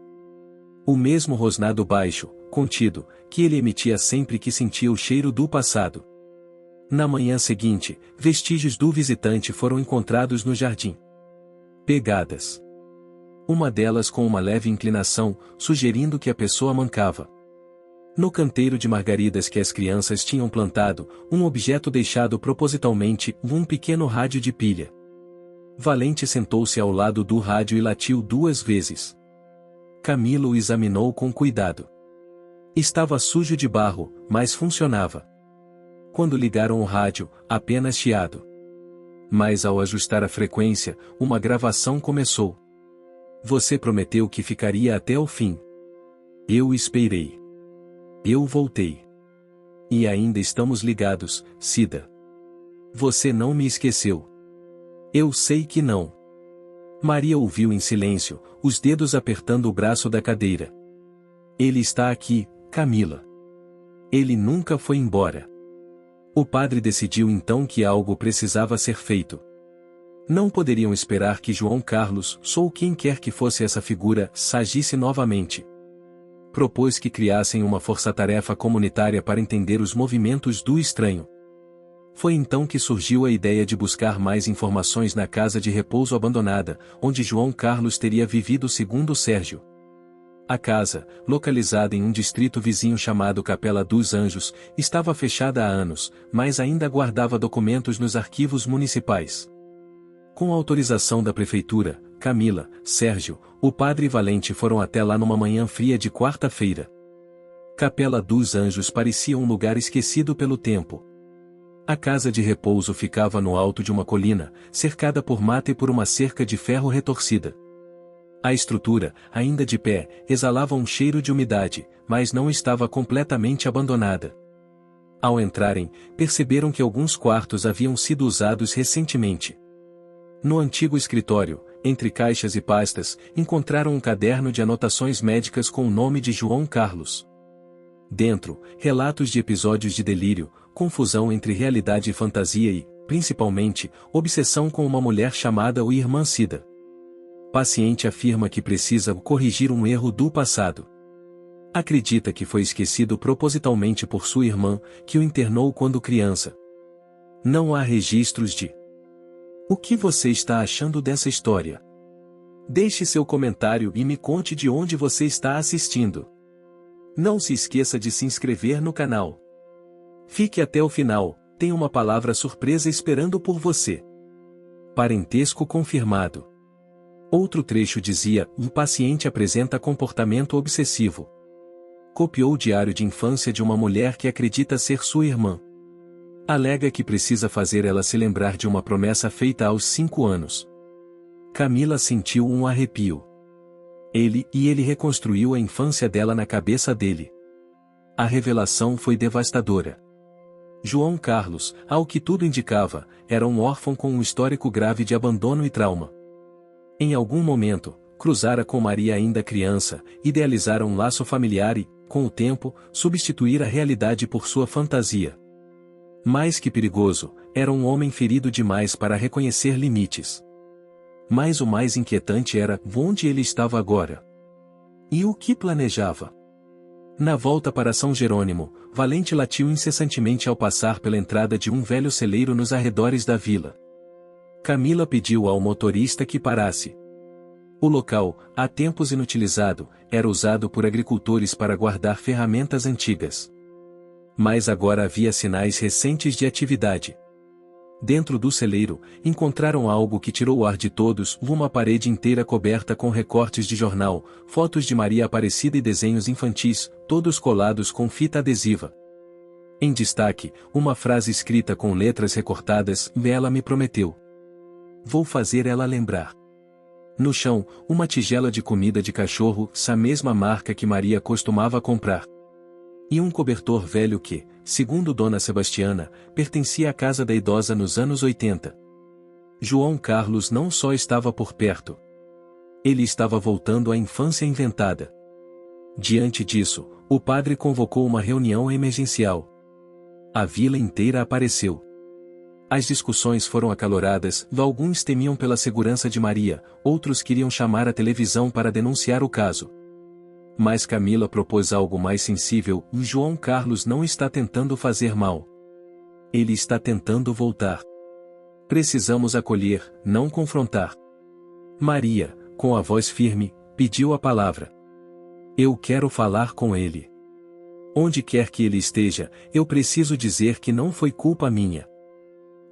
S1: O mesmo rosnado baixo, contido, que ele emitia sempre que sentia o cheiro do passado. Na manhã seguinte, vestígios do visitante foram encontrados no jardim. Pegadas. Uma delas com uma leve inclinação, sugerindo que a pessoa mancava. No canteiro de margaridas que as crianças tinham plantado, um objeto deixado propositalmente, um pequeno rádio de pilha. Valente sentou-se ao lado do rádio e latiu 2 vezes. Camila o examinou com cuidado. Estava sujo de barro, mas funcionava. Quando ligaram o rádio, apenas chiado. Mas ao ajustar a frequência, uma gravação começou. Você prometeu que ficaria até o fim. Eu esperei. Eu voltei. E ainda estamos ligados, Cida. Você não me esqueceu. Eu sei que não. Maria ouviu em silêncio, os dedos apertando o braço da cadeira. Ele está aqui, Camila. Ele nunca foi embora. O padre decidiu então que algo precisava ser feito. Não poderiam esperar que João Carlos, ou quem quer que fosse essa figura, agisse novamente. Propôs que criassem uma força-tarefa comunitária para entender os movimentos do estranho. Foi então que surgiu a ideia de buscar mais informações na casa de repouso abandonada, onde João Carlos teria vivido segundo Sérgio. A casa, localizada em um distrito vizinho chamado Capela dos Anjos, estava fechada há anos, mas ainda guardava documentos nos arquivos municipais. Com a autorização da prefeitura, Camila, Sérgio, o padre e Valente foram até lá numa manhã fria de quarta-feira. Capela dos Anjos parecia um lugar esquecido pelo tempo. A casa de repouso ficava no alto de uma colina, cercada por mata e por uma cerca de ferro retorcida. A estrutura, ainda de pé, exalava um cheiro de umidade, mas não estava completamente abandonada. Ao entrarem, perceberam que alguns quartos haviam sido usados recentemente. No antigo escritório, entre caixas e pastas, encontraram um caderno de anotações médicas com o nome de João Carlos. Dentro, relatos de episódios de delírio, confusão entre realidade e fantasia e, principalmente, obsessão com uma mulher chamada o Irmã Cida. Paciente afirma que precisa corrigir um erro do passado. Acredita que foi esquecido propositalmente por sua irmã, que o internou quando criança. Não há registros de. O que você está achando dessa história? Deixe seu comentário e me conte de onde você está assistindo. Não se esqueça de se inscrever no canal. Fique até o final, tem uma palavra surpresa esperando por você. Parentesco confirmado. Outro trecho dizia: um paciente apresenta comportamento obsessivo. Copiou o diário de infância de uma mulher que acredita ser sua irmã. Alega que precisa fazer ela se lembrar de uma promessa feita aos 5 anos. Camila sentiu um arrepio. Ele reconstruiu a infância dela na cabeça dele. A revelação foi devastadora. João Carlos, ao que tudo indicava, era um órfão com um histórico grave de abandono e trauma. Em algum momento, cruzara com Maria ainda criança, idealizara um laço familiar e, com o tempo, substituir a realidade por sua fantasia. Mais que perigoso, era um homem ferido demais para reconhecer limites. Mas o mais inquietante era onde ele estava agora. E o que planejava? Na volta para São Jerônimo, Valente latiu incessantemente ao passar pela entrada de um velho celeiro nos arredores da vila. Camila pediu ao motorista que parasse. O local, há tempos inutilizado, era usado por agricultores para guardar ferramentas antigas. Mas agora havia sinais recentes de atividade. Dentro do celeiro, encontraram algo que tirou o ar de todos: uma parede inteira coberta com recortes de jornal, fotos de Maria Aparecida e desenhos infantis, todos colados com fita adesiva. Em destaque, uma frase escrita com letras recortadas: ela me prometeu. Vou fazer ela lembrar. No chão, uma tigela de comida de cachorro, a mesma marca que Maria costumava comprar. E um cobertor velho que, segundo Dona Sebastiana, pertencia à casa da idosa nos anos 80. João Carlos não só estava por perto. Ele estava voltando à infância inventada. Diante disso, o padre convocou uma reunião emergencial. A vila inteira apareceu. As discussões foram acaloradas, alguns temiam pela segurança de Maria, outros queriam chamar a televisão para denunciar o caso. Mas Camila propôs algo mais sensível: João Carlos não está tentando fazer mal. Ele está tentando voltar. Precisamos acolher, não confrontar. Maria, com a voz firme, pediu a palavra. Eu quero falar com ele. Onde quer que ele esteja, eu preciso dizer que não foi culpa minha.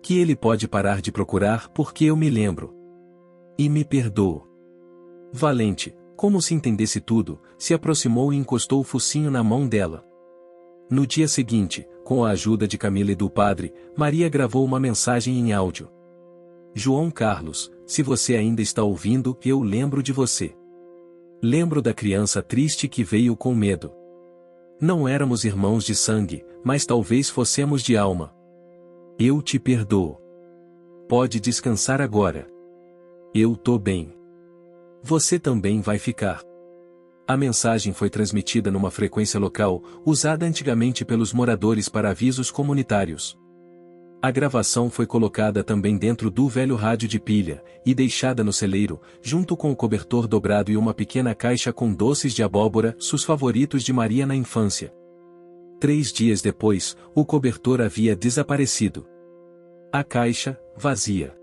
S1: Que ele pode parar de procurar porque eu me lembro. E me perdoo. Valente, como se entendesse tudo, se aproximou e encostou o focinho na mão dela. No dia seguinte, com a ajuda de Camila e do padre, Maria gravou uma mensagem em áudio. João Carlos, se você ainda está ouvindo, eu lembro de você. Lembro da criança triste que veio com medo. Não éramos irmãos de sangue, mas talvez fossemos de alma. Eu te perdoo. Pode descansar agora. Eu tô bem. Você também vai ficar. A mensagem foi transmitida numa frequência local, usada antigamente pelos moradores para avisos comunitários. A gravação foi colocada também dentro do velho rádio de pilha, e deixada no celeiro, junto com o cobertor dobrado e uma pequena caixa com doces de abóbora, os favoritos de Maria na infância. 3 dias depois, o cobertor havia desaparecido. A caixa, vazia.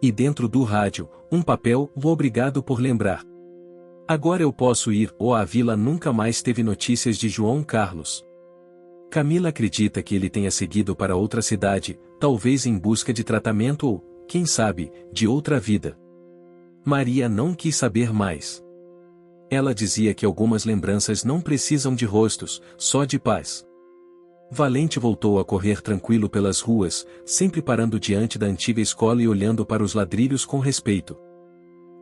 S1: E dentro do rádio, um papel: obrigado por lembrar. Agora eu posso ir. A vila nunca mais teve notícias de João Carlos. Camila acredita que ele tenha seguido para outra cidade, talvez em busca de tratamento ou, quem sabe, de outra vida. Maria não quis saber mais. Ela dizia que algumas lembranças não precisam de rostos, só de paz. Valente voltou a correr tranquilo pelas ruas, sempre parando diante da antiga escola e olhando para os ladrilhos com respeito.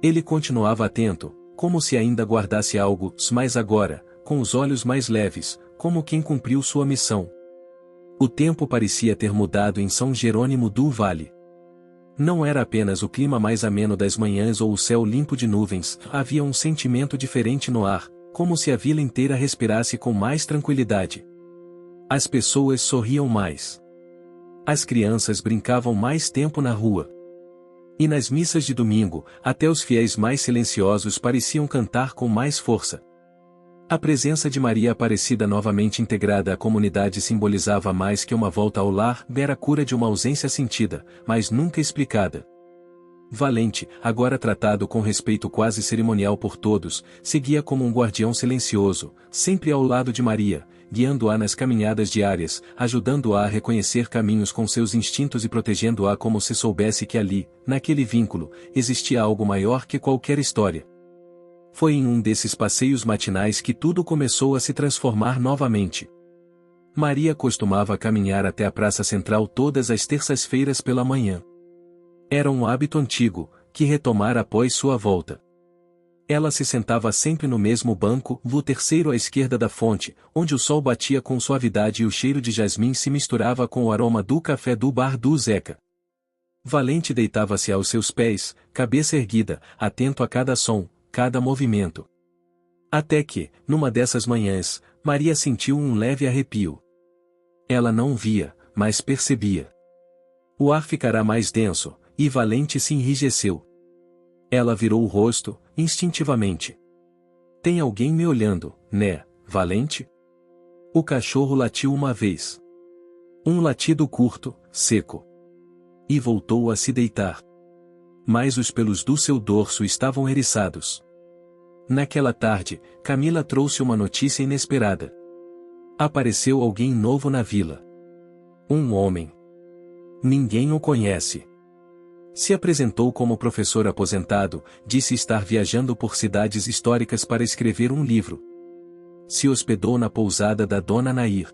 S1: Ele continuava atento, como se ainda guardasse algo, mas agora, com os olhos mais leves, como quem cumpriu sua missão. O tempo parecia ter mudado em São Jerônimo do Vale. Não era apenas o clima mais ameno das manhãs ou o céu limpo de nuvens, havia um sentimento diferente no ar, como se a vila inteira respirasse com mais tranquilidade. As pessoas sorriam mais. As crianças brincavam mais tempo na rua. E nas missas de domingo, até os fiéis mais silenciosos pareciam cantar com mais força. A presença de Maria Aparecida novamente integrada à comunidade simbolizava mais que uma volta ao lar, era a cura de uma ausência sentida, mas nunca explicada. Valente, agora tratado com respeito quase cerimonial por todos, seguia como um guardião silencioso, sempre ao lado de Maria, guiando-a nas caminhadas diárias, ajudando-a a reconhecer caminhos com seus instintos e protegendo-a como se soubesse que ali, naquele vínculo, existia algo maior que qualquer história. Foi em um desses passeios matinais que tudo começou a se transformar novamente. Maria costumava caminhar até a praça central todas as terças-feiras pela manhã. Era um hábito antigo, que retomara após sua volta. Ela se sentava sempre no mesmo banco, o terceiro à esquerda da fonte, onde o sol batia com suavidade e o cheiro de jasmim se misturava com o aroma do café do bar do Zeca. Valente deitava-se aos seus pés, cabeça erguida, atento a cada som, cada movimento. Até que, numa dessas manhãs, Maria sentiu um leve arrepio. Ela não via, mas percebia. O ar ficará mais denso, e Valente se enrijeceu. Ela virou o rosto, instintivamente. Tem alguém me olhando, né, Valente? O cachorro latiu uma vez. Um latido curto, seco. E voltou a se deitar. Mas os pelos do seu dorso estavam eriçados. Naquela tarde, Camila trouxe uma notícia inesperada. Apareceu alguém novo na vila. Um homem. Ninguém o conhece. Se apresentou como professor aposentado, disse estar viajando por cidades históricas para escrever um livro. Se hospedou na pousada da dona Nair.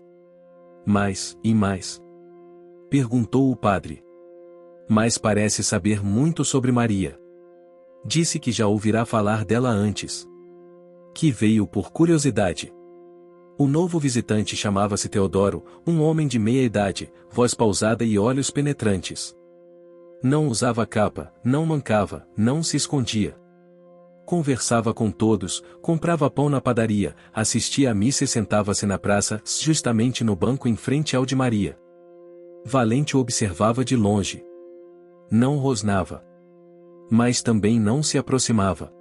S1: Mais, e mais? Perguntou o padre. Mas parece saber muito sobre Maria. Disse que já ouvirá falar dela antes. Que veio por curiosidade. O novo visitante chamava-se Teodoro, um homem de meia idade, voz pausada e olhos penetrantes. Não usava capa, não mancava, não se escondia. Conversava com todos, comprava pão na padaria, assistia à missa e sentava-se na praça, justamente no banco em frente ao de Maria. Valente o observava de longe. Não rosnava. Mas também não se aproximava.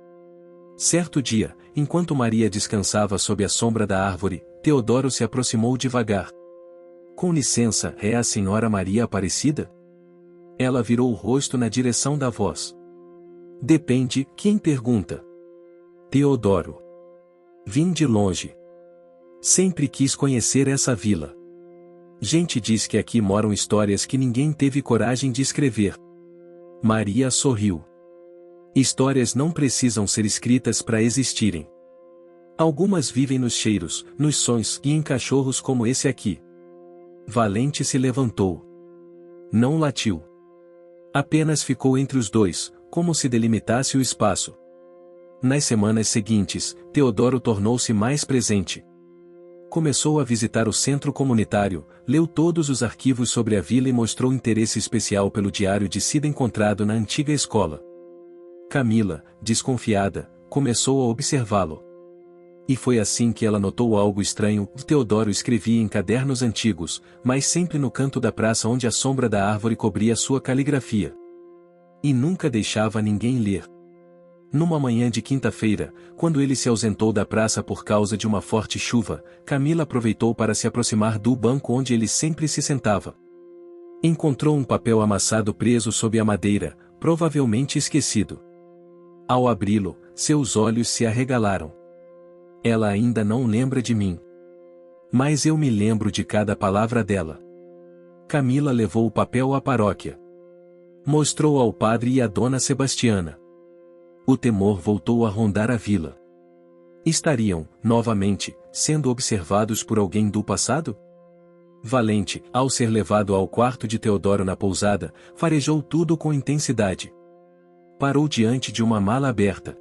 S1: Certo dia, enquanto Maria descansava sob a sombra da árvore, Teodoro se aproximou devagar. Com licença, é a senhora Maria Aparecida? Ela virou o rosto na direção da voz. Depende, quem pergunta? Teodoro. Vim de longe. Sempre quis conhecer essa vila. Gente diz que aqui moram histórias que ninguém teve coragem de escrever. Maria sorriu. Histórias não precisam ser escritas para existirem. Algumas vivem nos cheiros, nos sons e em cachorros como esse aqui. Valente se levantou. Não latiu. Apenas ficou entre os dois, como se delimitasse o espaço. Nas semanas seguintes, Teodoro tornou-se mais presente. Começou a visitar o centro comunitário, leu todos os arquivos sobre a vila e mostrou interesse especial pelo diário de Cida encontrado na antiga escola. Camila, desconfiada, começou a observá-lo. E foi assim que ela notou algo estranho. Teodoro escrevia em cadernos antigos, mas sempre no canto da praça onde a sombra da árvore cobria sua caligrafia. E nunca deixava ninguém ler. Numa manhã de quinta-feira, quando ele se ausentou da praça por causa de uma forte chuva, Camila aproveitou para se aproximar do banco onde ele sempre se sentava. Encontrou um papel amassado preso sob a madeira, provavelmente esquecido. Ao abri-lo, seus olhos se arregalaram. Ela ainda não lembra de mim. Mas eu me lembro de cada palavra dela. Camila levou o papel à paróquia. Mostrou ao padre e à dona Sebastiana. O temor voltou a rondar a vila. Estariam, novamente, sendo observados por alguém do passado? Valente, ao ser levado ao quarto de Teodoro na pousada, farejou tudo com intensidade. Parou diante de uma mala aberta.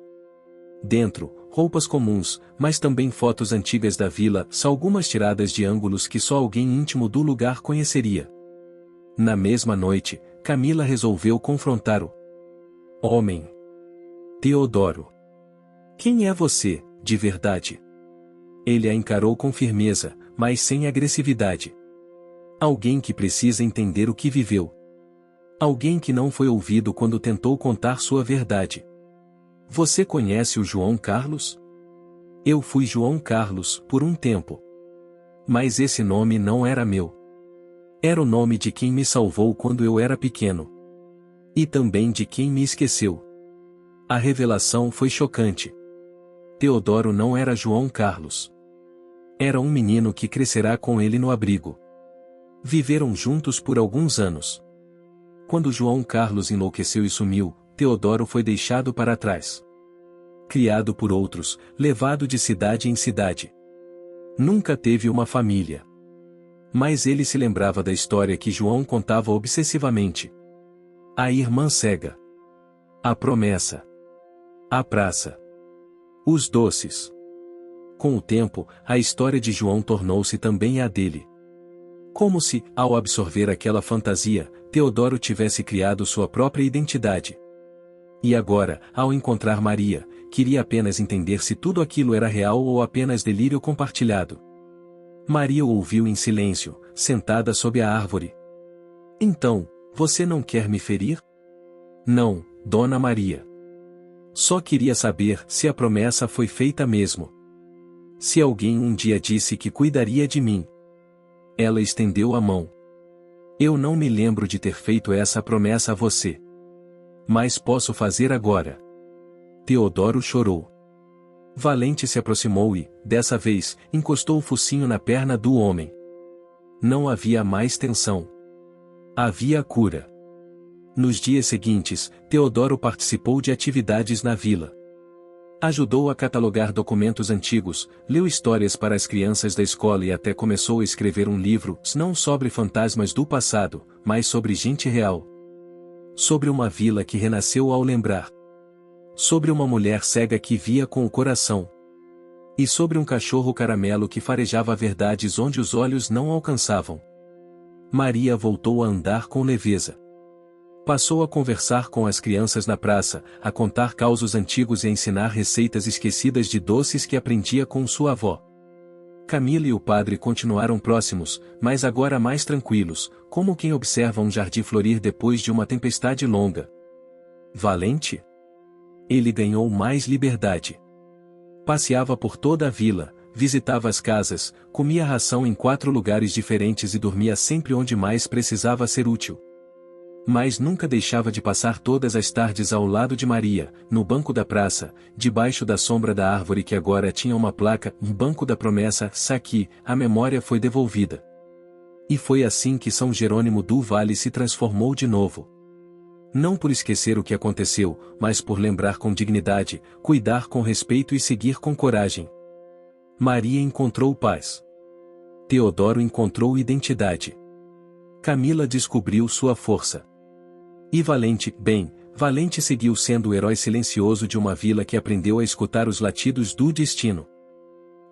S1: Dentro, roupas comuns, mas também fotos antigas da vila, algumas tiradas de ângulos que só alguém íntimo do lugar conheceria. Na mesma noite, Camila resolveu confrontar o homem. Teodoro. Quem é você, de verdade? Ele a encarou com firmeza, mas sem agressividade. Alguém que precisa entender o que viveu. Alguém que não foi ouvido quando tentou contar sua verdade. Você conhece o João Carlos? Eu fui João Carlos, por um tempo. Mas esse nome não era meu. Era o nome de quem me salvou quando eu era pequeno. E também de quem me esqueceu. A revelação foi chocante. Teodoro não era João Carlos. Era um menino que crescerá com ele no abrigo. Viveram juntos por alguns anos. Quando João Carlos enlouqueceu e sumiu, Teodoro foi deixado para trás. Criado por outros, levado de cidade em cidade. Nunca teve uma família. Mas ele se lembrava da história que João contava obsessivamente. A irmã cega. A promessa. A praça. Os doces. Com o tempo, a história de João tornou-se também a dele. Como se, ao absorver aquela fantasia, Teodoro tivesse criado sua própria identidade. E agora, ao encontrar Maria, queria apenas entender se tudo aquilo era real ou apenas delírio compartilhado. Maria o ouviu em silêncio, sentada sob a árvore. Então, você não quer me ferir? Não, Dona Maria. Só queria saber se a promessa foi feita mesmo. Se alguém um dia disse que cuidaria de mim. Ela estendeu a mão. Eu não me lembro de ter feito essa promessa a você. Mas posso fazer agora. Teodoro chorou. Valente se aproximou e, dessa vez, encostou o focinho na perna do homem. Não havia mais tensão. Havia cura. Nos dias seguintes, Teodoro participou de atividades na vila. Ajudou a catalogar documentos antigos, leu histórias para as crianças da escola e até começou a escrever um livro, não sobre fantasmas do passado, mas sobre gente real. Sobre uma vila que renasceu ao lembrar. Sobre uma mulher cega que via com o coração. E sobre um cachorro caramelo que farejava verdades onde os olhos não alcançavam. Maria voltou a andar com leveza. Passou a conversar com as crianças na praça, a contar causos antigos e a ensinar receitas esquecidas de doces que aprendia com sua avó. Camila e o padre continuaram próximos, mas agora mais tranquilos, como quem observa um jardim florir depois de uma tempestade longa. Valente? Ele ganhou mais liberdade. Passeava por toda a vila, visitava as casas, comia ração em 4 lugares diferentes e dormia sempre onde mais precisava ser útil. Mas nunca deixava de passar todas as tardes ao lado de Maria, no banco da praça, debaixo da sombra da árvore que agora tinha uma placa, um banco da promessa, Saqui, a memória foi devolvida. E foi assim que São Jerônimo do Vale se transformou de novo. Não por esquecer o que aconteceu, mas por lembrar com dignidade, cuidar com respeito e seguir com coragem. Maria encontrou paz. Teodoro encontrou identidade. Camila descobriu sua força. E Valente, Valente seguiu sendo o herói silencioso de uma vila que aprendeu a escutar os latidos do destino.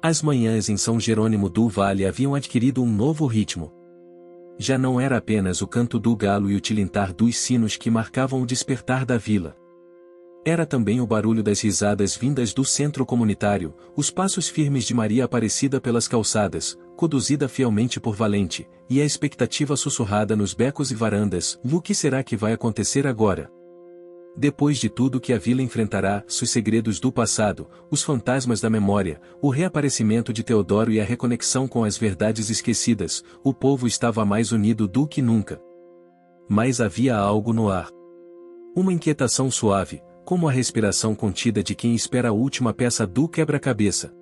S1: As manhãs em São Jerônimo do Vale haviam adquirido um novo ritmo. Já não era apenas o canto do galo e o tilintar dos sinos que marcavam o despertar da vila. Era também o barulho das risadas vindas do centro comunitário, os passos firmes de Maria Aparecida pelas calçadas, conduzida fielmente por Valente, e a expectativa sussurrada nos becos e varandas: o que será que vai acontecer agora? Depois de tudo que a vila enfrentará, os segredos do passado, os fantasmas da memória, o reaparecimento de Teodoro e a reconexão com as verdades esquecidas, o povo estava mais unido do que nunca. Mas havia algo no ar. Uma inquietação suave, como a respiração contida de quem espera a última peça do quebra-cabeça.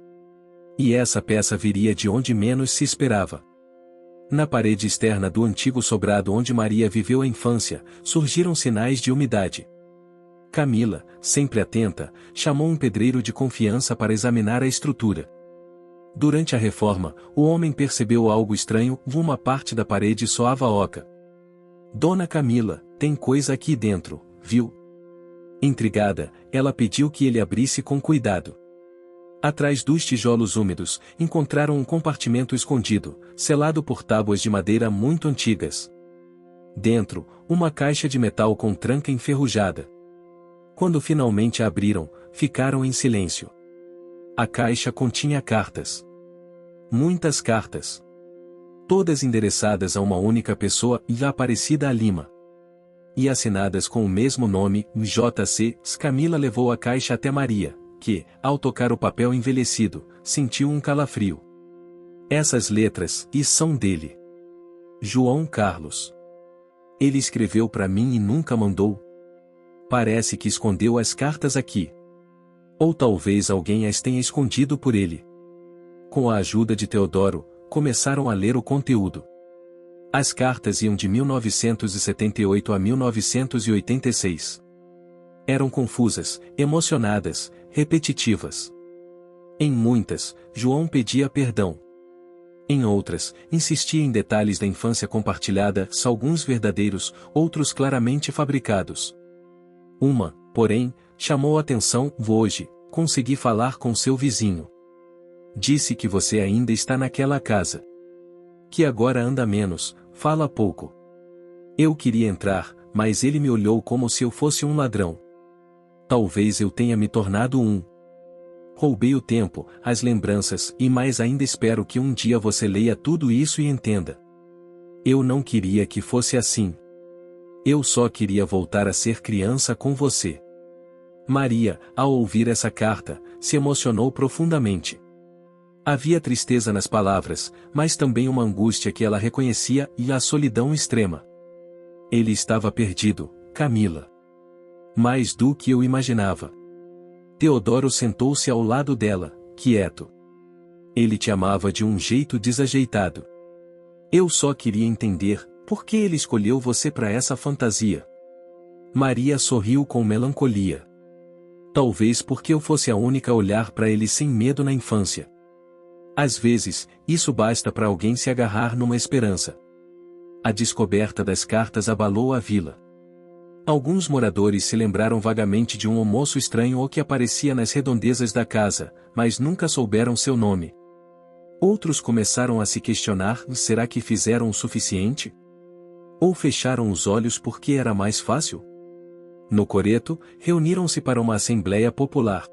S1: E essa peça viria de onde menos se esperava. Na parede externa do antigo sobrado onde Maria viveu a infância, surgiram sinais de umidade. Camila, sempre atenta, chamou um pedreiro de confiança para examinar a estrutura. Durante a reforma, o homem percebeu algo estranho, uma parte da parede soava oca. Dona Camila, tem coisa aqui dentro, viu? Intrigada, ela pediu que ele abrisse com cuidado. Atrás dos tijolos úmidos, encontraram um compartimento escondido, selado por tábuas de madeira muito antigas. Dentro, uma caixa de metal com tranca enferrujada. Quando finalmente a abriram, ficaram em silêncio. A caixa continha cartas. Muitas cartas. Todas endereçadas a uma única pessoa e Aparecida Lima. E assinadas com o mesmo nome, J.C. Camila levou a caixa até Maria, que, ao tocar o papel envelhecido, sentiu um calafrio. Essas letras, e são dele. João Carlos. Ele escreveu para mim e nunca mandou. Parece que escondeu as cartas aqui. Ou talvez alguém as tenha escondido por ele. Com a ajuda de Teodoro, começaram a ler o conteúdo. As cartas iam de 1978 a 1986. Eram confusas, emocionadas, repetitivas. Em muitas, João pedia perdão. Em outras, insistia em detalhes da infância compartilhada, alguns verdadeiros, outros claramente fabricados. Uma, porém, chamou a atenção: hoje, consegui falar com seu vizinho. Disse que você ainda está naquela casa. Que agora anda menos, fala pouco. Eu queria entrar, mas ele me olhou como se eu fosse um ladrão. Talvez eu tenha me tornado um. Roubei o tempo, as lembranças, e mais ainda espero que um dia você leia tudo isso e entenda. Eu não queria que fosse assim. Eu só queria voltar a ser criança com você. Maria, ao ouvir essa carta, se emocionou profundamente. Havia tristeza nas palavras, mas também uma angústia que ela reconhecia e a solidão extrema. Ele estava perdido, Camila. Mais do que eu imaginava. Teodoro sentou-se ao lado dela, quieto. Ele te amava de um jeito desajeitado. Eu só queria entender por que ele escolheu você para essa fantasia. Maria sorriu com melancolia. Talvez porque eu fosse a única a olhar para ele sem medo na infância. Às vezes, isso basta para alguém se agarrar numa esperança. A descoberta das cartas abalou a vila. Alguns moradores se lembraram vagamente de um moço estranho ou que aparecia nas redondezas da casa, mas nunca souberam seu nome. Outros começaram a se questionar: será que fizeram o suficiente? Ou fecharam os olhos porque era mais fácil? No coreto, reuniram-se para uma assembleia popular.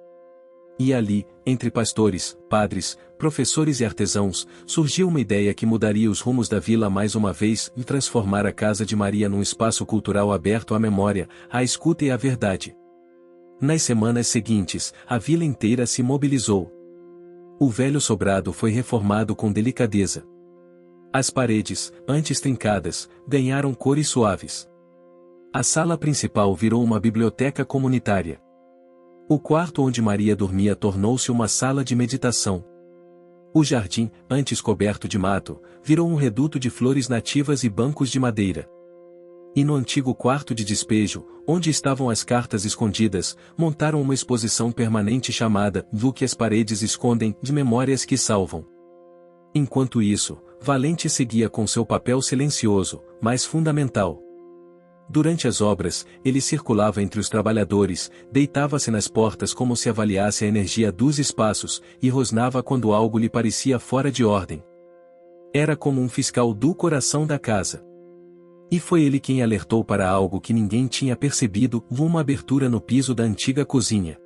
S1: E ali, entre pastores, padres, professores e artesãos, surgiu uma ideia que mudaria os rumos da vila mais uma vez e transformar a Casa de Maria num espaço cultural aberto à memória, à escuta e à verdade. Nas semanas seguintes, a vila inteira se mobilizou. O velho sobrado foi reformado com delicadeza. As paredes, antes trincadas, ganharam cores suaves. A sala principal virou uma biblioteca comunitária. O quarto onde Maria dormia tornou-se uma sala de meditação. O jardim, antes coberto de mato, virou um reduto de flores nativas e bancos de madeira. E no antigo quarto de despejo, onde estavam as cartas escondidas, montaram uma exposição permanente chamada "O que as paredes escondem", de memórias que salvam. Enquanto isso, Valente seguia com seu papel silencioso, mas fundamental. Durante as obras, ele circulava entre os trabalhadores, deitava-se nas portas como se avaliasse a energia dos espaços, e rosnava quando algo lhe parecia fora de ordem. Era como um fiscal do coração da casa. E foi ele quem alertou para algo que ninguém tinha percebido: uma abertura no piso da antiga cozinha.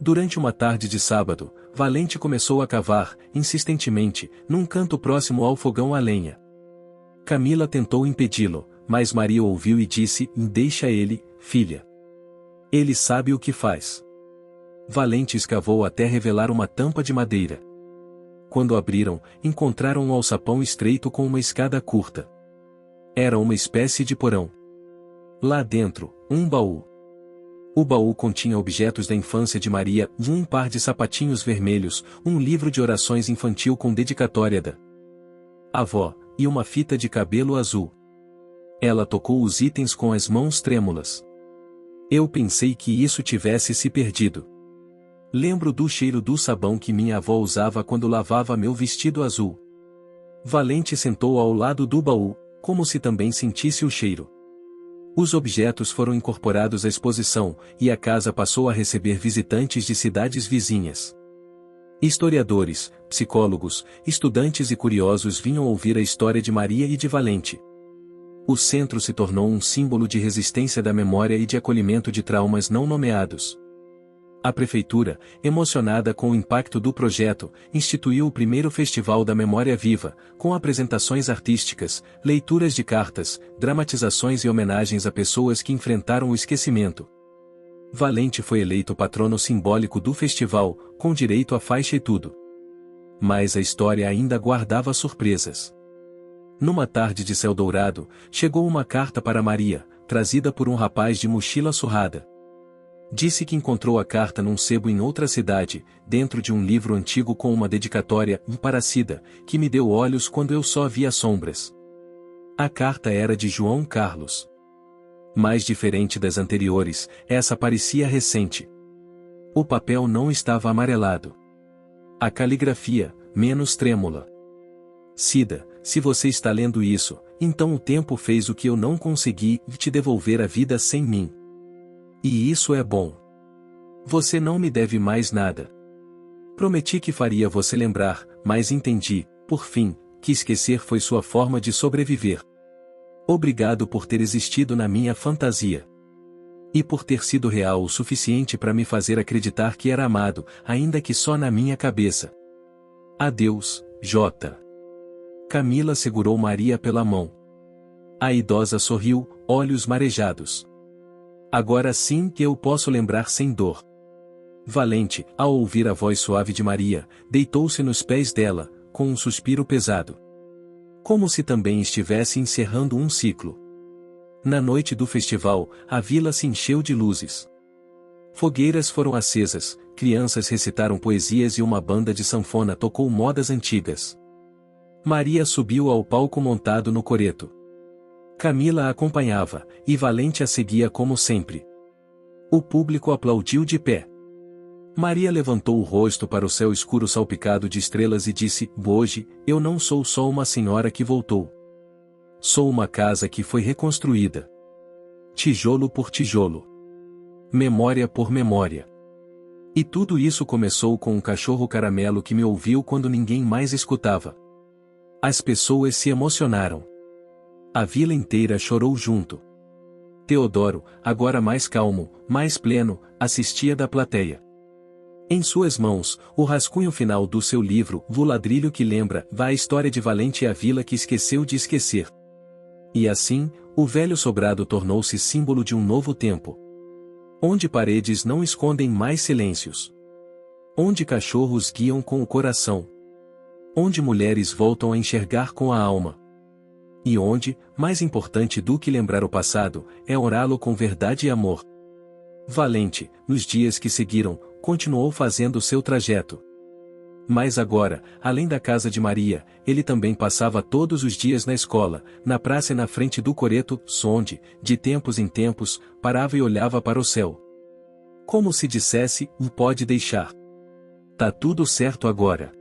S1: Durante uma tarde de sábado, Valente começou a cavar, insistentemente, num canto próximo ao fogão a lenha. Camila tentou impedi-lo, mas Maria ouviu e disse: deixa ele, filha. Ele sabe o que faz. Valente escavou até revelar uma tampa de madeira. Quando abriram, encontraram um alçapão estreito com uma escada curta. Era uma espécie de porão. Lá dentro, um baú. O baú continha objetos da infância de Maria, um par de sapatinhos vermelhos, um livro de orações infantil com dedicatória da avó, e uma fita de cabelo azul. Ela tocou os itens com as mãos trêmulas. Eu pensei que isso tivesse se perdido. Lembro do cheiro do sabão que minha avó usava quando lavava meu vestido azul. Valente sentou ao lado do baú, como se também sentisse o cheiro. Os objetos foram incorporados à exposição, e a casa passou a receber visitantes de cidades vizinhas. Historiadores, psicólogos, estudantes e curiosos vinham ouvir a história de Maria e de Valente. O centro se tornou um símbolo de resistência da memória e de acolhimento de traumas não nomeados. A prefeitura, emocionada com o impacto do projeto, instituiu o primeiro Festival da Memória Viva, com apresentações artísticas, leituras de cartas, dramatizações e homenagens a pessoas que enfrentaram o esquecimento. Valente foi eleito patrono simbólico do festival, com direito à faixa e tudo. Mas a história ainda guardava surpresas. Numa tarde de céu dourado, chegou uma carta para Maria, trazida por um rapaz de mochila surrada. Disse que encontrou a carta num sebo em outra cidade, dentro de um livro antigo com uma dedicatória, para Cida, que me deu olhos quando eu só via sombras. A carta era de João Carlos. Mais diferente das anteriores, essa parecia recente. O papel não estava amarelado. A caligrafia, menos trêmula. Cida, se você está lendo isso, então o tempo fez o que eu não consegui, te devolver a vida sem mim. E isso é bom. Você não me deve mais nada. Prometi que faria você lembrar, mas entendi, por fim, que esquecer foi sua forma de sobreviver. Obrigado por ter existido na minha fantasia. E por ter sido real o suficiente para me fazer acreditar que era amado, ainda que só na minha cabeça. Adeus, J. Camila segurou Maria pela mão. A idosa sorriu, olhos marejados. Agora sim que eu posso lembrar sem dor. Valente, ao ouvir a voz suave de Maria, deitou-se nos pés dela, com um suspiro pesado. Como se também estivesse encerrando um ciclo. Na noite do festival, a vila se encheu de luzes. Fogueiras foram acesas, crianças recitaram poesias e uma banda de sanfona tocou modas antigas. Maria subiu ao palco montado no coreto. Camila a acompanhava, e Valente a seguia como sempre. O público aplaudiu de pé. Maria levantou o rosto para o céu escuro salpicado de estrelas e disse: Hoje, eu não sou só uma senhora que voltou. Sou uma casa que foi reconstruída. Tijolo por tijolo. Memória por memória. E tudo isso começou com um cachorro caramelo que me ouviu quando ninguém mais escutava. As pessoas se emocionaram. A vila inteira chorou junto. Teodoro, agora mais calmo, mais pleno, assistia da plateia. Em suas mãos, o rascunho final do seu livro, O Ladrilho que Lembra, vai a história de Valente e a vila que esqueceu de esquecer. E assim, o velho sobrado tornou-se símbolo de um novo tempo. Onde paredes não escondem mais silêncios. Onde cachorros guiam com o coração. Onde mulheres voltam a enxergar com a alma. E onde, mais importante do que lembrar o passado, é orá-lo com verdade e amor. Valente, nos dias que seguiram, continuou fazendo seu trajeto. Mas agora, além da casa de Maria, ele também passava todos os dias na escola, na praça e na frente do coreto, onde, de tempos em tempos, parava e olhava para o céu. Como se dissesse, pode deixar. Tá tudo certo agora.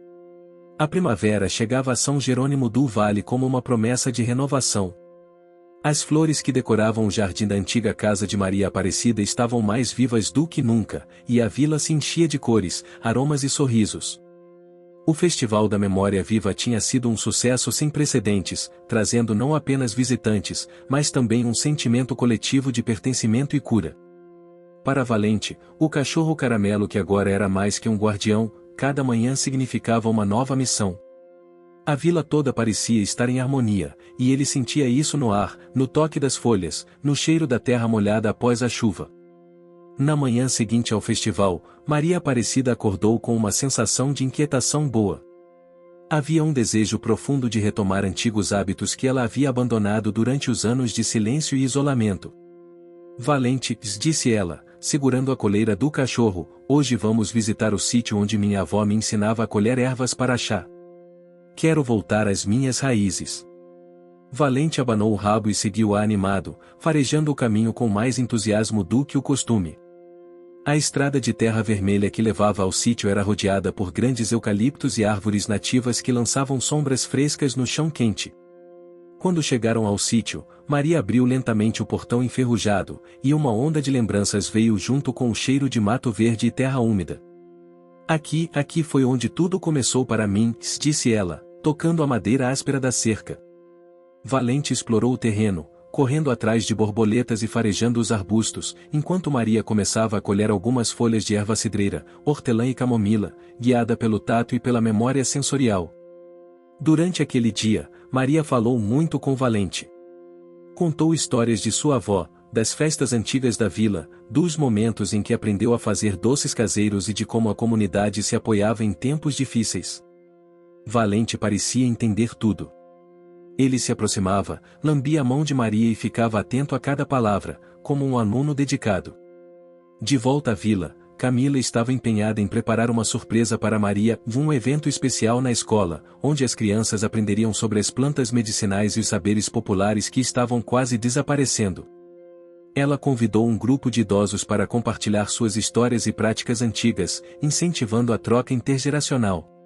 S1: A primavera chegava a São Jerônimo do Vale como uma promessa de renovação. As flores que decoravam o jardim da antiga casa de Maria Aparecida estavam mais vivas do que nunca, e a vila se enchia de cores, aromas e sorrisos. O Festival da Memória Viva tinha sido um sucesso sem precedentes, trazendo não apenas visitantes, mas também um sentimento coletivo de pertencimento e cura. Para Valente, o cachorro caramelo que agora era mais que um guardião, cada manhã significava uma nova missão. A vila toda parecia estar em harmonia, e ele sentia isso no ar, no toque das folhas, no cheiro da terra molhada após a chuva. Na manhã seguinte ao festival, Maria Aparecida acordou com uma sensação de inquietação boa. Havia um desejo profundo de retomar antigos hábitos que ela havia abandonado durante os anos de silêncio e isolamento. Valente, disse ela, segurando a coleira do cachorro, hoje vamos visitar o sítio onde minha avó me ensinava a colher ervas para chá. Quero voltar às minhas raízes. Valente abanou o rabo e seguiu-a animado, farejando o caminho com mais entusiasmo do que o costume. A estrada de terra vermelha que levava ao sítio era rodeada por grandes eucaliptos e árvores nativas que lançavam sombras frescas no chão quente. Quando chegaram ao sítio, Maria abriu lentamente o portão enferrujado, e uma onda de lembranças veio junto com o cheiro de mato verde e terra úmida. Aqui foi onde tudo começou para mim, disse ela, tocando a madeira áspera da cerca. Valente explorou o terreno, correndo atrás de borboletas e farejando os arbustos, enquanto Maria começava a colher algumas folhas de erva cidreira, hortelã e camomila, guiada pelo tato e pela memória sensorial. Durante aquele dia, Maria falou muito com Valente. Contou histórias de sua avó, das festas antigas da vila, dos momentos em que aprendeu a fazer doces caseiros e de como a comunidade se apoiava em tempos difíceis. Valente parecia entender tudo. Ele se aproximava, lambia a mão de Maria e ficava atento a cada palavra, como um aluno dedicado. De volta à vila, Camila estava empenhada em preparar uma surpresa para Maria, um evento especial na escola, onde as crianças aprenderiam sobre as plantas medicinais e os saberes populares que estavam quase desaparecendo. Ela convidou um grupo de idosos para compartilhar suas histórias e práticas antigas, incentivando a troca intergeracional.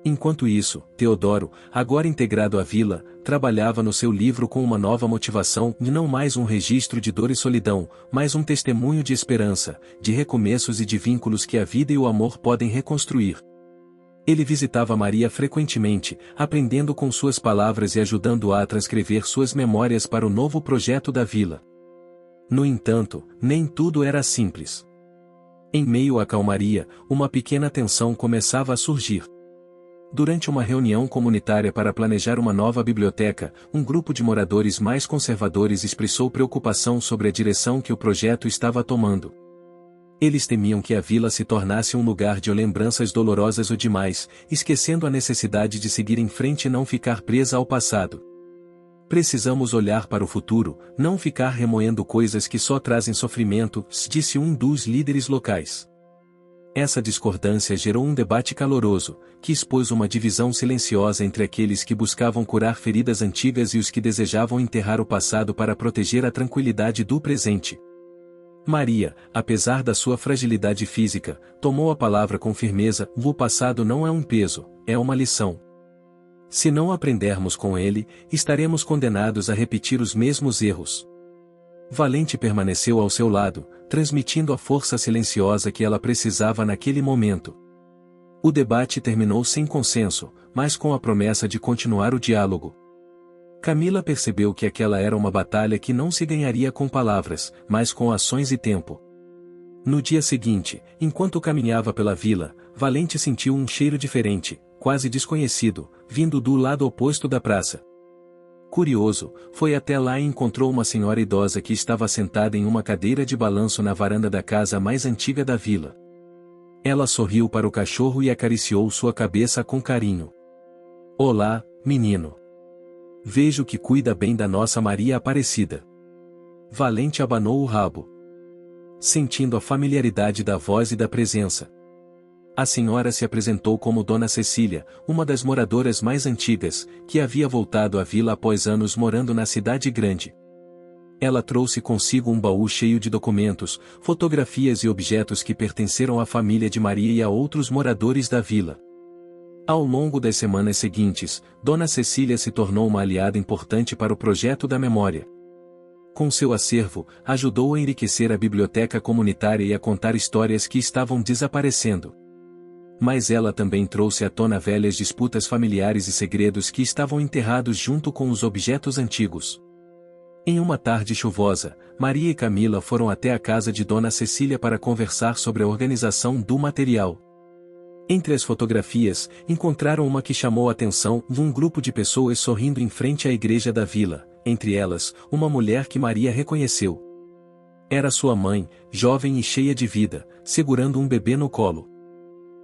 S1: Enquanto isso, Teodoro, agora integrado à vila, trabalhava no seu livro com uma nova motivação e não mais um registro de dor e solidão, mas um testemunho de esperança, de recomeços e de vínculos que a vida e o amor podem reconstruir. Ele visitava Maria frequentemente, aprendendo com suas palavras e ajudando-a a transcrever suas memórias para o novo projeto da vila. No entanto, nem tudo era simples. Em meio à calmaria, uma pequena tensão começava a surgir. Durante uma reunião comunitária para planejar uma nova biblioteca, um grupo de moradores mais conservadores expressou preocupação sobre a direção que o projeto estava tomando. Eles temiam que a vila se tornasse um lugar de lembranças dolorosas ou demais, esquecendo a necessidade de seguir em frente e não ficar presa ao passado. Precisamos olhar para o futuro, não ficar remoendo coisas que só trazem sofrimento, disse um dos líderes locais. Essa discordância gerou um debate caloroso, que expôs uma divisão silenciosa entre aqueles que buscavam curar feridas antigas e os que desejavam enterrar o passado para proteger a tranquilidade do presente. Maria, apesar da sua fragilidade física, tomou a palavra com firmeza: o passado não é um peso, é uma lição. Se não aprendermos com ele, estaremos condenados a repetir os mesmos erros. Valente permaneceu ao seu lado, transmitindo a força silenciosa que ela precisava naquele momento. O debate terminou sem consenso, mas com a promessa de continuar o diálogo. Camila percebeu que aquela era uma batalha que não se ganharia com palavras, mas com ações e tempo. No dia seguinte, enquanto caminhava pela vila, Valente sentiu um cheiro diferente, quase desconhecido, vindo do lado oposto da praça. Curioso, foi até lá e encontrou uma senhora idosa que estava sentada em uma cadeira de balanço na varanda da casa mais antiga da vila. Ela sorriu para o cachorro e acariciou sua cabeça com carinho. Olá, menino. Vejo que cuida bem da nossa Maria Aparecida. Valente abanou o rabo, sentindo a familiaridade da voz e da presença. A senhora se apresentou como Dona Cecília, uma das moradoras mais antigas, que havia voltado à vila após anos morando na cidade grande. Ela trouxe consigo um baú cheio de documentos, fotografias e objetos que pertenceram à família de Maria e a outros moradores da vila. Ao longo das semanas seguintes, Dona Cecília se tornou uma aliada importante para o projeto da memória. Com seu acervo, ajudou a enriquecer a biblioteca comunitária e a contar histórias que estavam desaparecendo. Mas ela também trouxe à tona velhas disputas familiares e segredos que estavam enterrados junto com os objetos antigos. Em uma tarde chuvosa, Maria e Camila foram até a casa de Dona Cecília para conversar sobre a organização do material. Entre as fotografias, encontraram uma que chamou a atenção: um grupo de pessoas sorrindo em frente à igreja da vila, entre elas, uma mulher que Maria reconheceu. Era sua mãe, jovem e cheia de vida, segurando um bebê no colo.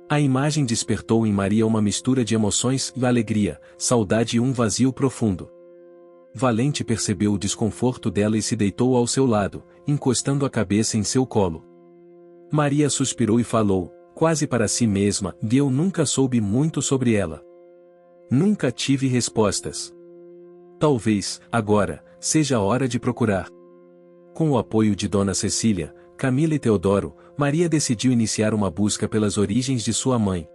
S1: A imagem despertou em Maria uma mistura de emoções e alegria, saudade e um vazio profundo. Valente percebeu o desconforto dela e se deitou ao seu lado, encostando a cabeça em seu colo. Maria suspirou e falou, quase para si mesma: eu nunca soube muito sobre ela. Nunca tive respostas. Talvez, agora, seja a hora de procurar. Com o apoio de Dona Cecília, Camila e Teodoro, Maria decidiu iniciar uma busca pelas origens de sua mãe.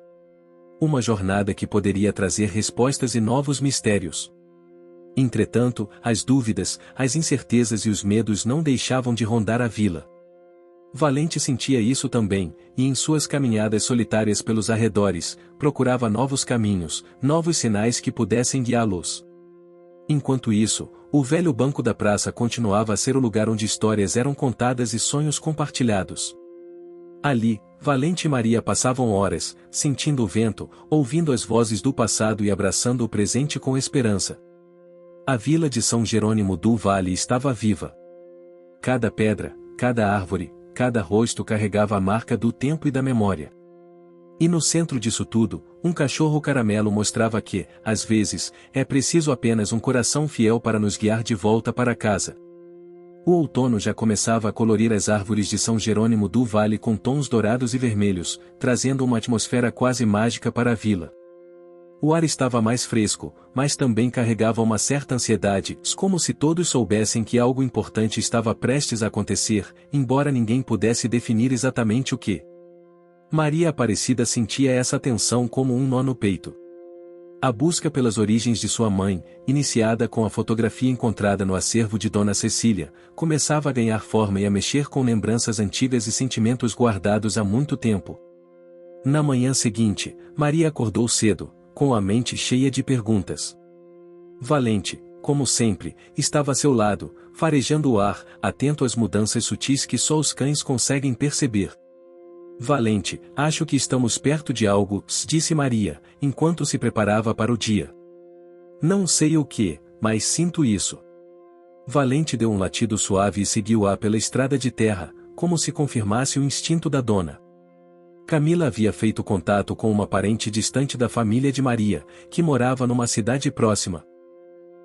S1: Uma jornada que poderia trazer respostas e novos mistérios. Entretanto, as dúvidas, as incertezas e os medos não deixavam de rondar a vila. Valente sentia isso também, e em suas caminhadas solitárias pelos arredores, procurava novos caminhos, novos sinais que pudessem guiá-los. Enquanto isso, o velho banco da praça continuava a ser o lugar onde histórias eram contadas e sonhos compartilhados. Ali, Valente e Maria passavam horas, sentindo o vento, ouvindo as vozes do passado e abraçando o presente com esperança. A vila de São Jerônimo do Vale estava viva. Cada pedra, cada árvore, cada rosto carregava a marca do tempo e da memória. E no centro disso tudo, um cachorro caramelo mostrava que, às vezes, é preciso apenas um coração fiel para nos guiar de volta para casa. O outono já começava a colorir as árvores de São Jerônimo do Vale com tons dourados e vermelhos, trazendo uma atmosfera quase mágica para a vila. O ar estava mais fresco, mas também carregava uma certa ansiedade, como se todos soubessem que algo importante estava prestes a acontecer, embora ninguém pudesse definir exatamente o que. Maria Aparecida sentia essa tensão como um nó no peito. A busca pelas origens de sua mãe, iniciada com a fotografia encontrada no acervo de Dona Cecília, começava a ganhar forma e a mexer com lembranças antigas e sentimentos guardados há muito tempo. Na manhã seguinte, Maria acordou cedo, com a mente cheia de perguntas. Valente, como sempre, estava a seu lado, farejando o ar, atento às mudanças sutis que só os cães conseguem perceber. Valente, acho que estamos perto de algo, disse Maria, enquanto se preparava para o dia. Não sei o que, mas sinto isso. Valente deu um latido suave e seguiu-a pela estrada de terra, como se confirmasse o instinto da dona. Camila havia feito contato com uma parente distante da família de Maria, que morava numa cidade próxima.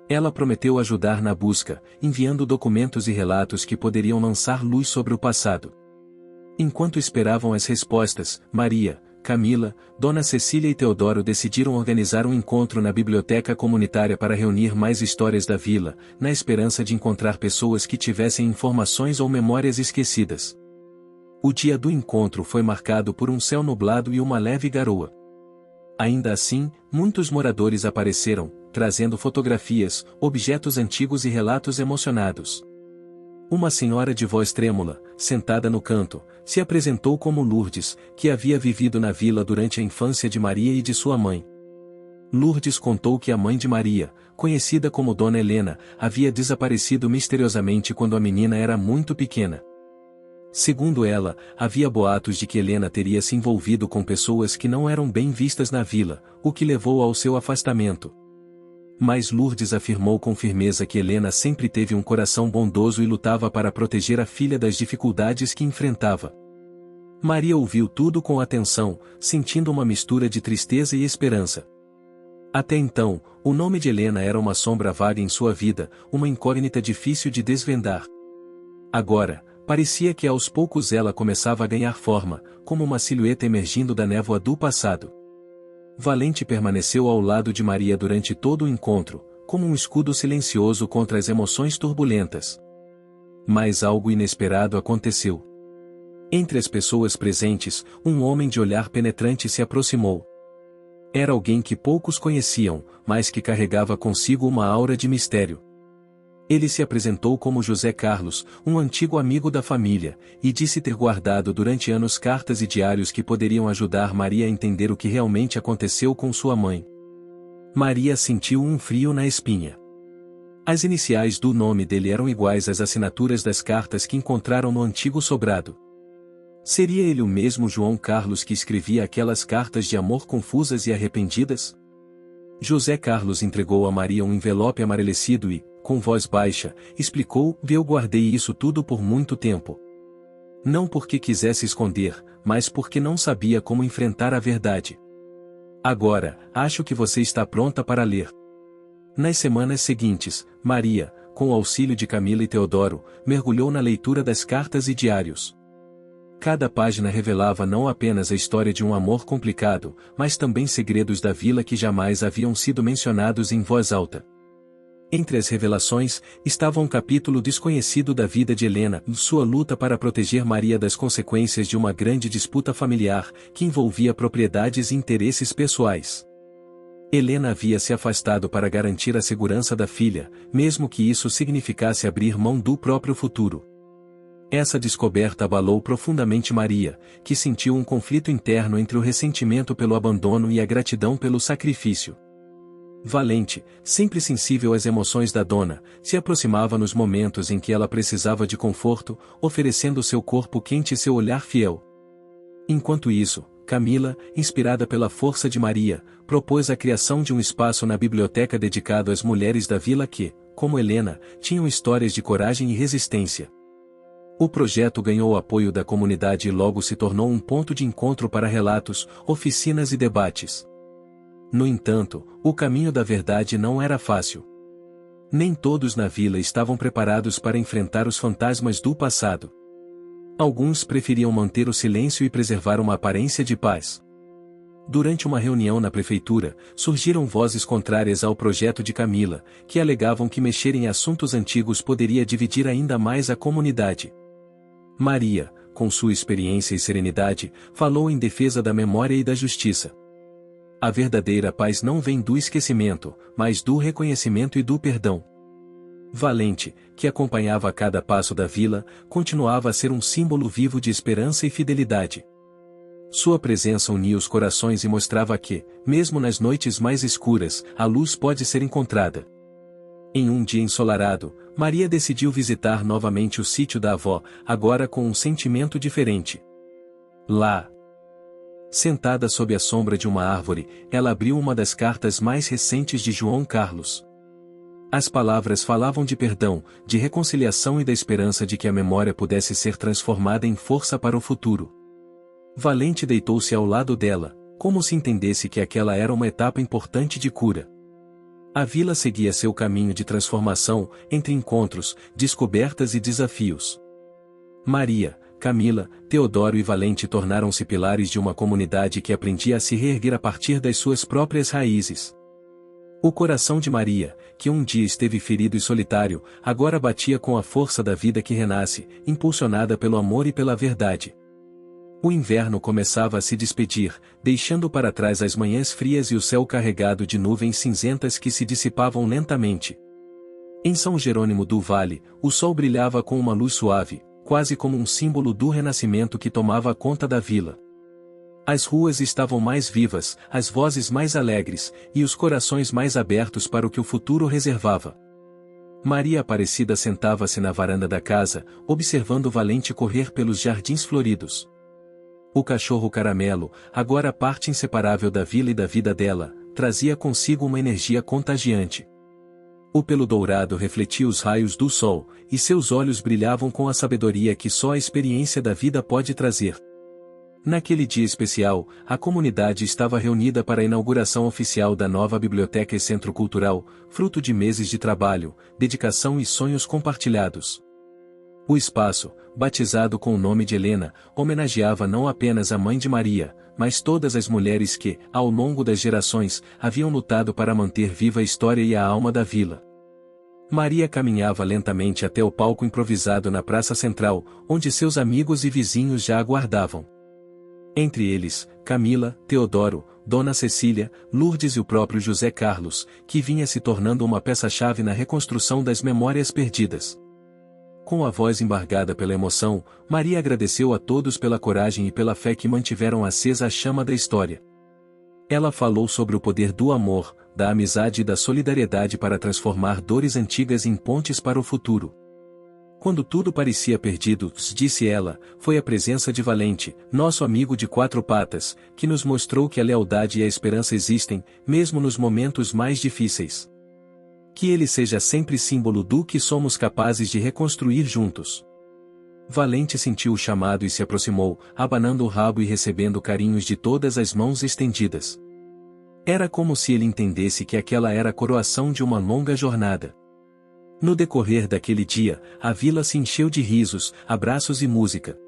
S1: Ela prometeu ajudar na busca, enviando documentos e relatos que poderiam lançar luz sobre o passado. Enquanto esperavam as respostas, Maria, Camila, Dona Cecília e Teodoro decidiram organizar um encontro na biblioteca comunitária para reunir mais histórias da vila, na esperança de encontrar pessoas que tivessem informações ou memórias esquecidas. O dia do encontro foi marcado por um céu nublado e uma leve garoa. Ainda assim, muitos moradores apareceram, trazendo fotografias, objetos antigos e relatos emocionados. Uma senhora de voz trêmula, sentada no canto, se apresentou como Lourdes, que havia vivido na vila durante a infância de Maria e de sua mãe. Lourdes contou que a mãe de Maria, conhecida como Dona Helena, havia desaparecido misteriosamente quando a menina era muito pequena. Segundo ela, havia boatos de que Helena teria se envolvido com pessoas que não eram bem vistas na vila, o que levou ao seu afastamento. Mas Lourdes afirmou com firmeza que Helena sempre teve um coração bondoso e lutava para proteger a filha das dificuldades que enfrentava. Maria ouviu tudo com atenção, sentindo uma mistura de tristeza e esperança. Até então, o nome de Helena era uma sombra vaga em sua vida, uma incógnita difícil de desvendar. Agora, parecia que aos poucos ela começava a ganhar forma, como uma silhueta emergindo da névoa do passado. Valente permaneceu ao lado de Maria durante todo o encontro, como um escudo silencioso contra as emoções turbulentas. Mas algo inesperado aconteceu. Entre as pessoas presentes, um homem de olhar penetrante se aproximou. Era alguém que poucos conheciam, mas que carregava consigo uma aura de mistério. Ele se apresentou como José Carlos, um antigo amigo da família, e disse ter guardado durante anos cartas e diários que poderiam ajudar Maria a entender o que realmente aconteceu com sua mãe. Maria sentiu um frio na espinha. As iniciais do nome dele eram iguais às assinaturas das cartas que encontraram no antigo sobrado. Seria ele o mesmo João Carlos que escrevia aquelas cartas de amor confusas e arrependidas? José Carlos entregou a Maria um envelope amarelecido e, com voz baixa, explicou: eu guardei isso tudo por muito tempo. Não porque quisesse esconder, mas porque não sabia como enfrentar a verdade. Agora, acho que você está pronta para ler. Nas semanas seguintes, Maria, com o auxílio de Camila e Teodoro, mergulhou na leitura das cartas e diários. Cada página revelava não apenas a história de um amor complicado, mas também segredos da vila que jamais haviam sido mencionados em voz alta. Entre as revelações, estava um capítulo desconhecido da vida de Helena, sua luta para proteger Maria das consequências de uma grande disputa familiar, que envolvia propriedades e interesses pessoais. Helena havia se afastado para garantir a segurança da filha, mesmo que isso significasse abrir mão do próprio futuro. Essa descoberta abalou profundamente Maria, que sentiu um conflito interno entre o ressentimento pelo abandono e a gratidão pelo sacrifício. Valente, sempre sensível às emoções da dona, se aproximava nos momentos em que ela precisava de conforto, oferecendo seu corpo quente e seu olhar fiel. Enquanto isso, Camila, inspirada pela força de Maria, propôs a criação de um espaço na biblioteca dedicado às mulheres da vila que, como Helena, tinham histórias de coragem e resistência. O projeto ganhou o apoio da comunidade e logo se tornou um ponto de encontro para relatos, oficinas e debates. No entanto, o caminho da verdade não era fácil. Nem todos na vila estavam preparados para enfrentar os fantasmas do passado. Alguns preferiam manter o silêncio e preservar uma aparência de paz. Durante uma reunião na prefeitura, surgiram vozes contrárias ao projeto de Camila, que alegavam que mexer em assuntos antigos poderia dividir ainda mais a comunidade. Maria, com sua experiência e serenidade, falou em defesa da memória e da justiça. A verdadeira paz não vem do esquecimento, mas do reconhecimento e do perdão. Valente, que acompanhava cada passo da vila, continuava a ser um símbolo vivo de esperança e fidelidade. Sua presença unia os corações e mostrava que, mesmo nas noites mais escuras, a luz pode ser encontrada. Em um dia ensolarado, Maria decidiu visitar novamente o sítio da avó, agora com um sentimento diferente. Lá, sentada sob a sombra de uma árvore, ela abriu uma das cartas mais recentes de João Carlos. As palavras falavam de perdão, de reconciliação e da esperança de que a memória pudesse ser transformada em força para o futuro. Valente deitou-se ao lado dela, como se entendesse que aquela era uma etapa importante de cura. A vila seguia seu caminho de transformação, entre encontros, descobertas e desafios. Maria, Camila, Teodoro e Valente tornaram-se pilares de uma comunidade que aprendia a se reerguer a partir das suas próprias raízes. O coração de Maria, que um dia esteve ferido e solitário, agora batia com a força da vida que renasce, impulsionada pelo amor e pela verdade. O inverno começava a se despedir, deixando para trás as manhãs frias e o céu carregado de nuvens cinzentas que se dissipavam lentamente. Em São Jerônimo do Vale, o sol brilhava com uma luz suave, quase como um símbolo do renascimento que tomava conta da vila. As ruas estavam mais vivas, as vozes mais alegres, e os corações mais abertos para o que o futuro reservava. Maria Aparecida sentava-se na varanda da casa, observando Valente correr pelos jardins floridos. O cachorro Caramelo, agora parte inseparável da vila e da vida dela, trazia consigo uma energia contagiante. O pelo dourado refletia os raios do sol, e seus olhos brilhavam com a sabedoria que só a experiência da vida pode trazer. Naquele dia especial, a comunidade estava reunida para a inauguração oficial da nova biblioteca e centro cultural, fruto de meses de trabalho, dedicação e sonhos compartilhados. O espaço, batizado com o nome de Helena, homenageava não apenas a mãe de Maria, mas todas as mulheres que, ao longo das gerações, haviam lutado para manter viva a história e a alma da vila. Maria caminhava lentamente até o palco improvisado na praça central, onde seus amigos e vizinhos já aguardavam. Entre eles, Camila, Teodoro, Dona Cecília, Lourdes e o próprio José Carlos, que vinha se tornando uma peça-chave na reconstrução das memórias perdidas. Com a voz embargada pela emoção, Maria agradeceu a todos pela coragem e pela fé que mantiveram acesa a chama da história. Ela falou sobre o poder do amor, da amizade e da solidariedade para transformar dores antigas em pontes para o futuro. Quando tudo parecia perdido, disse ela, foi a presença de Valente, nosso amigo de quatro patas, que nos mostrou que a lealdade e a esperança existem, mesmo nos momentos mais difíceis. Que ele seja sempre símbolo do que somos capazes de reconstruir juntos. Valente sentiu o chamado e se aproximou, abanando o rabo e recebendo carinhos de todas as mãos estendidas. Era como se ele entendesse que aquela era a coroação de uma longa jornada. No decorrer daquele dia, a vila se encheu de risos, abraços e música.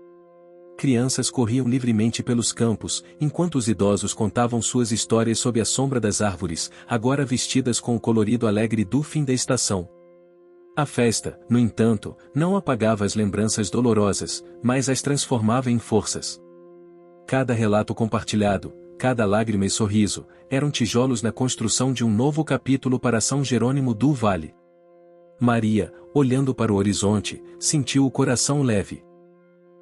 S1: Crianças corriam livremente pelos campos, enquanto os idosos contavam suas histórias sob a sombra das árvores, agora vestidas com o colorido alegre do fim da estação. A festa, no entanto, não apagava as lembranças dolorosas, mas as transformava em forças. Cada relato compartilhado, cada lágrima e sorriso, eram tijolos na construção de um novo capítulo para São Jerônimo do Vale. Maria, olhando para o horizonte, sentiu o coração leve.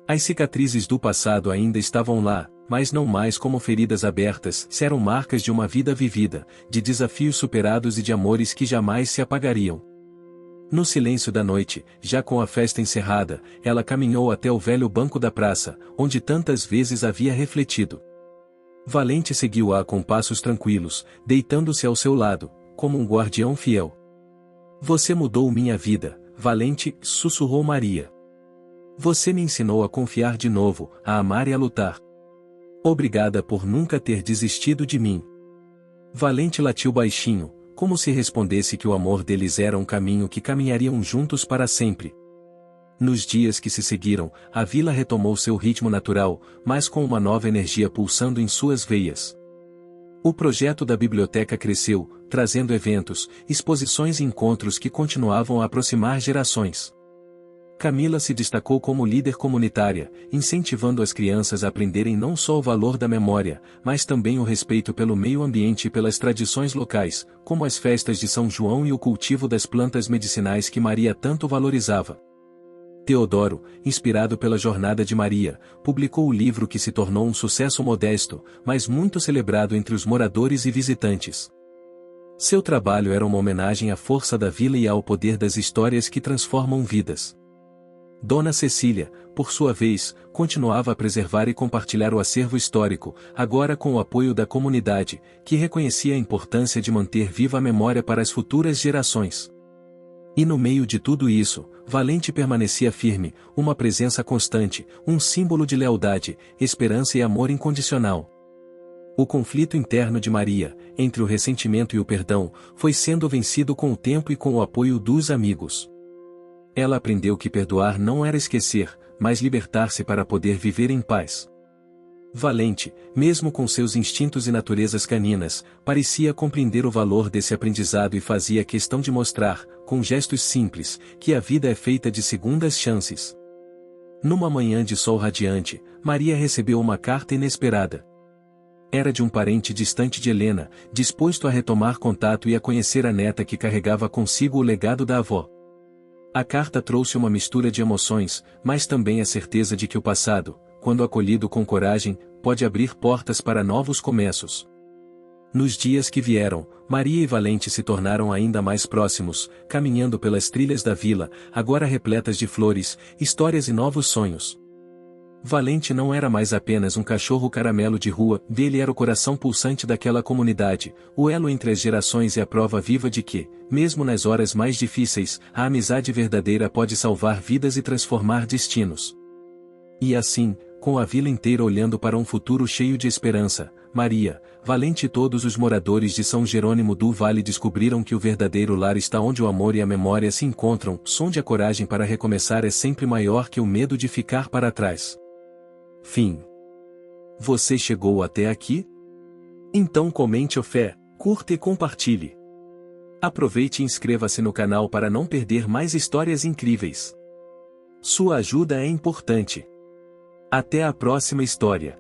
S1: As cicatrizes do passado ainda estavam lá, mas não mais como feridas abertas, eram marcas de uma vida vivida, de desafios superados e de amores que jamais se apagariam. No silêncio da noite, já com a festa encerrada, ela caminhou até o velho banco da praça, onde tantas vezes havia refletido. Valente seguiu-a com passos tranquilos, deitando-se ao seu lado, como um guardião fiel. Você mudou minha vida, Valente, sussurrou Maria. Você me ensinou a confiar de novo, a amar e a lutar. Obrigada por nunca ter desistido de mim. Valente latiu baixinho, como se respondesse que o amor deles era um caminho que caminhariam juntos para sempre. Nos dias que se seguiram, a vila retomou seu ritmo natural, mas com uma nova energia pulsando em suas veias. O projeto da biblioteca cresceu, trazendo eventos, exposições e encontros que continuavam a aproximar gerações. Camila se destacou como líder comunitária, incentivando as crianças a aprenderem não só o valor da memória, mas também o respeito pelo meio ambiente e pelas tradições locais, como as festas de São João e o cultivo das plantas medicinais que Maria tanto valorizava. Teodoro, inspirado pela jornada de Maria, publicou o livro que se tornou um sucesso modesto, mas muito celebrado entre os moradores e visitantes. Seu trabalho era uma homenagem à força da vila e ao poder das histórias que transformam vidas. Dona Cecília, por sua vez, continuava a preservar e compartilhar o acervo histórico, agora com o apoio da comunidade, que reconhecia a importância de manter viva a memória para as futuras gerações. E no meio de tudo isso, Valente permanecia firme, uma presença constante, um símbolo de lealdade, esperança e amor incondicional. O conflito interno de Maria, entre o ressentimento e o perdão, foi sendo vencido com o tempo e com o apoio dos amigos. Ela aprendeu que perdoar não era esquecer, mas libertar-se para poder viver em paz. Valente, mesmo com seus instintos e naturezas caninas, parecia compreender o valor desse aprendizado e fazia questão de mostrar, com gestos simples, que a vida é feita de segundas chances. Numa manhã de sol radiante, Maria recebeu uma carta inesperada. Era de um parente distante de Helena, disposto a retomar contato e a conhecer a neta que carregava consigo o legado da avó. A carta trouxe uma mistura de emoções, mas também a certeza de que o passado, quando acolhido com coragem, pode abrir portas para novos começos. Nos dias que vieram, Maria e Valente se tornaram ainda mais próximos, caminhando pelas trilhas da vila, agora repletas de flores, histórias e novos sonhos. Valente não era mais apenas um cachorro caramelo de rua, ele era o coração pulsante daquela comunidade, o elo entre as gerações e a prova viva de que, mesmo nas horas mais difíceis, a amizade verdadeira pode salvar vidas e transformar destinos. E assim, com a vila inteira olhando para um futuro cheio de esperança, Maria, Valente e todos os moradores de São Jerônimo do Vale descobriram que o verdadeiro lar está onde o amor e a memória se encontram, onde a coragem para recomeçar é sempre maior que o medo de ficar para trás. Fim. Você chegou até aqui? Então comente o fé, curta e compartilhe. Aproveite e inscreva-se no canal para não perder mais histórias incríveis. Sua ajuda é importante. Até a próxima história.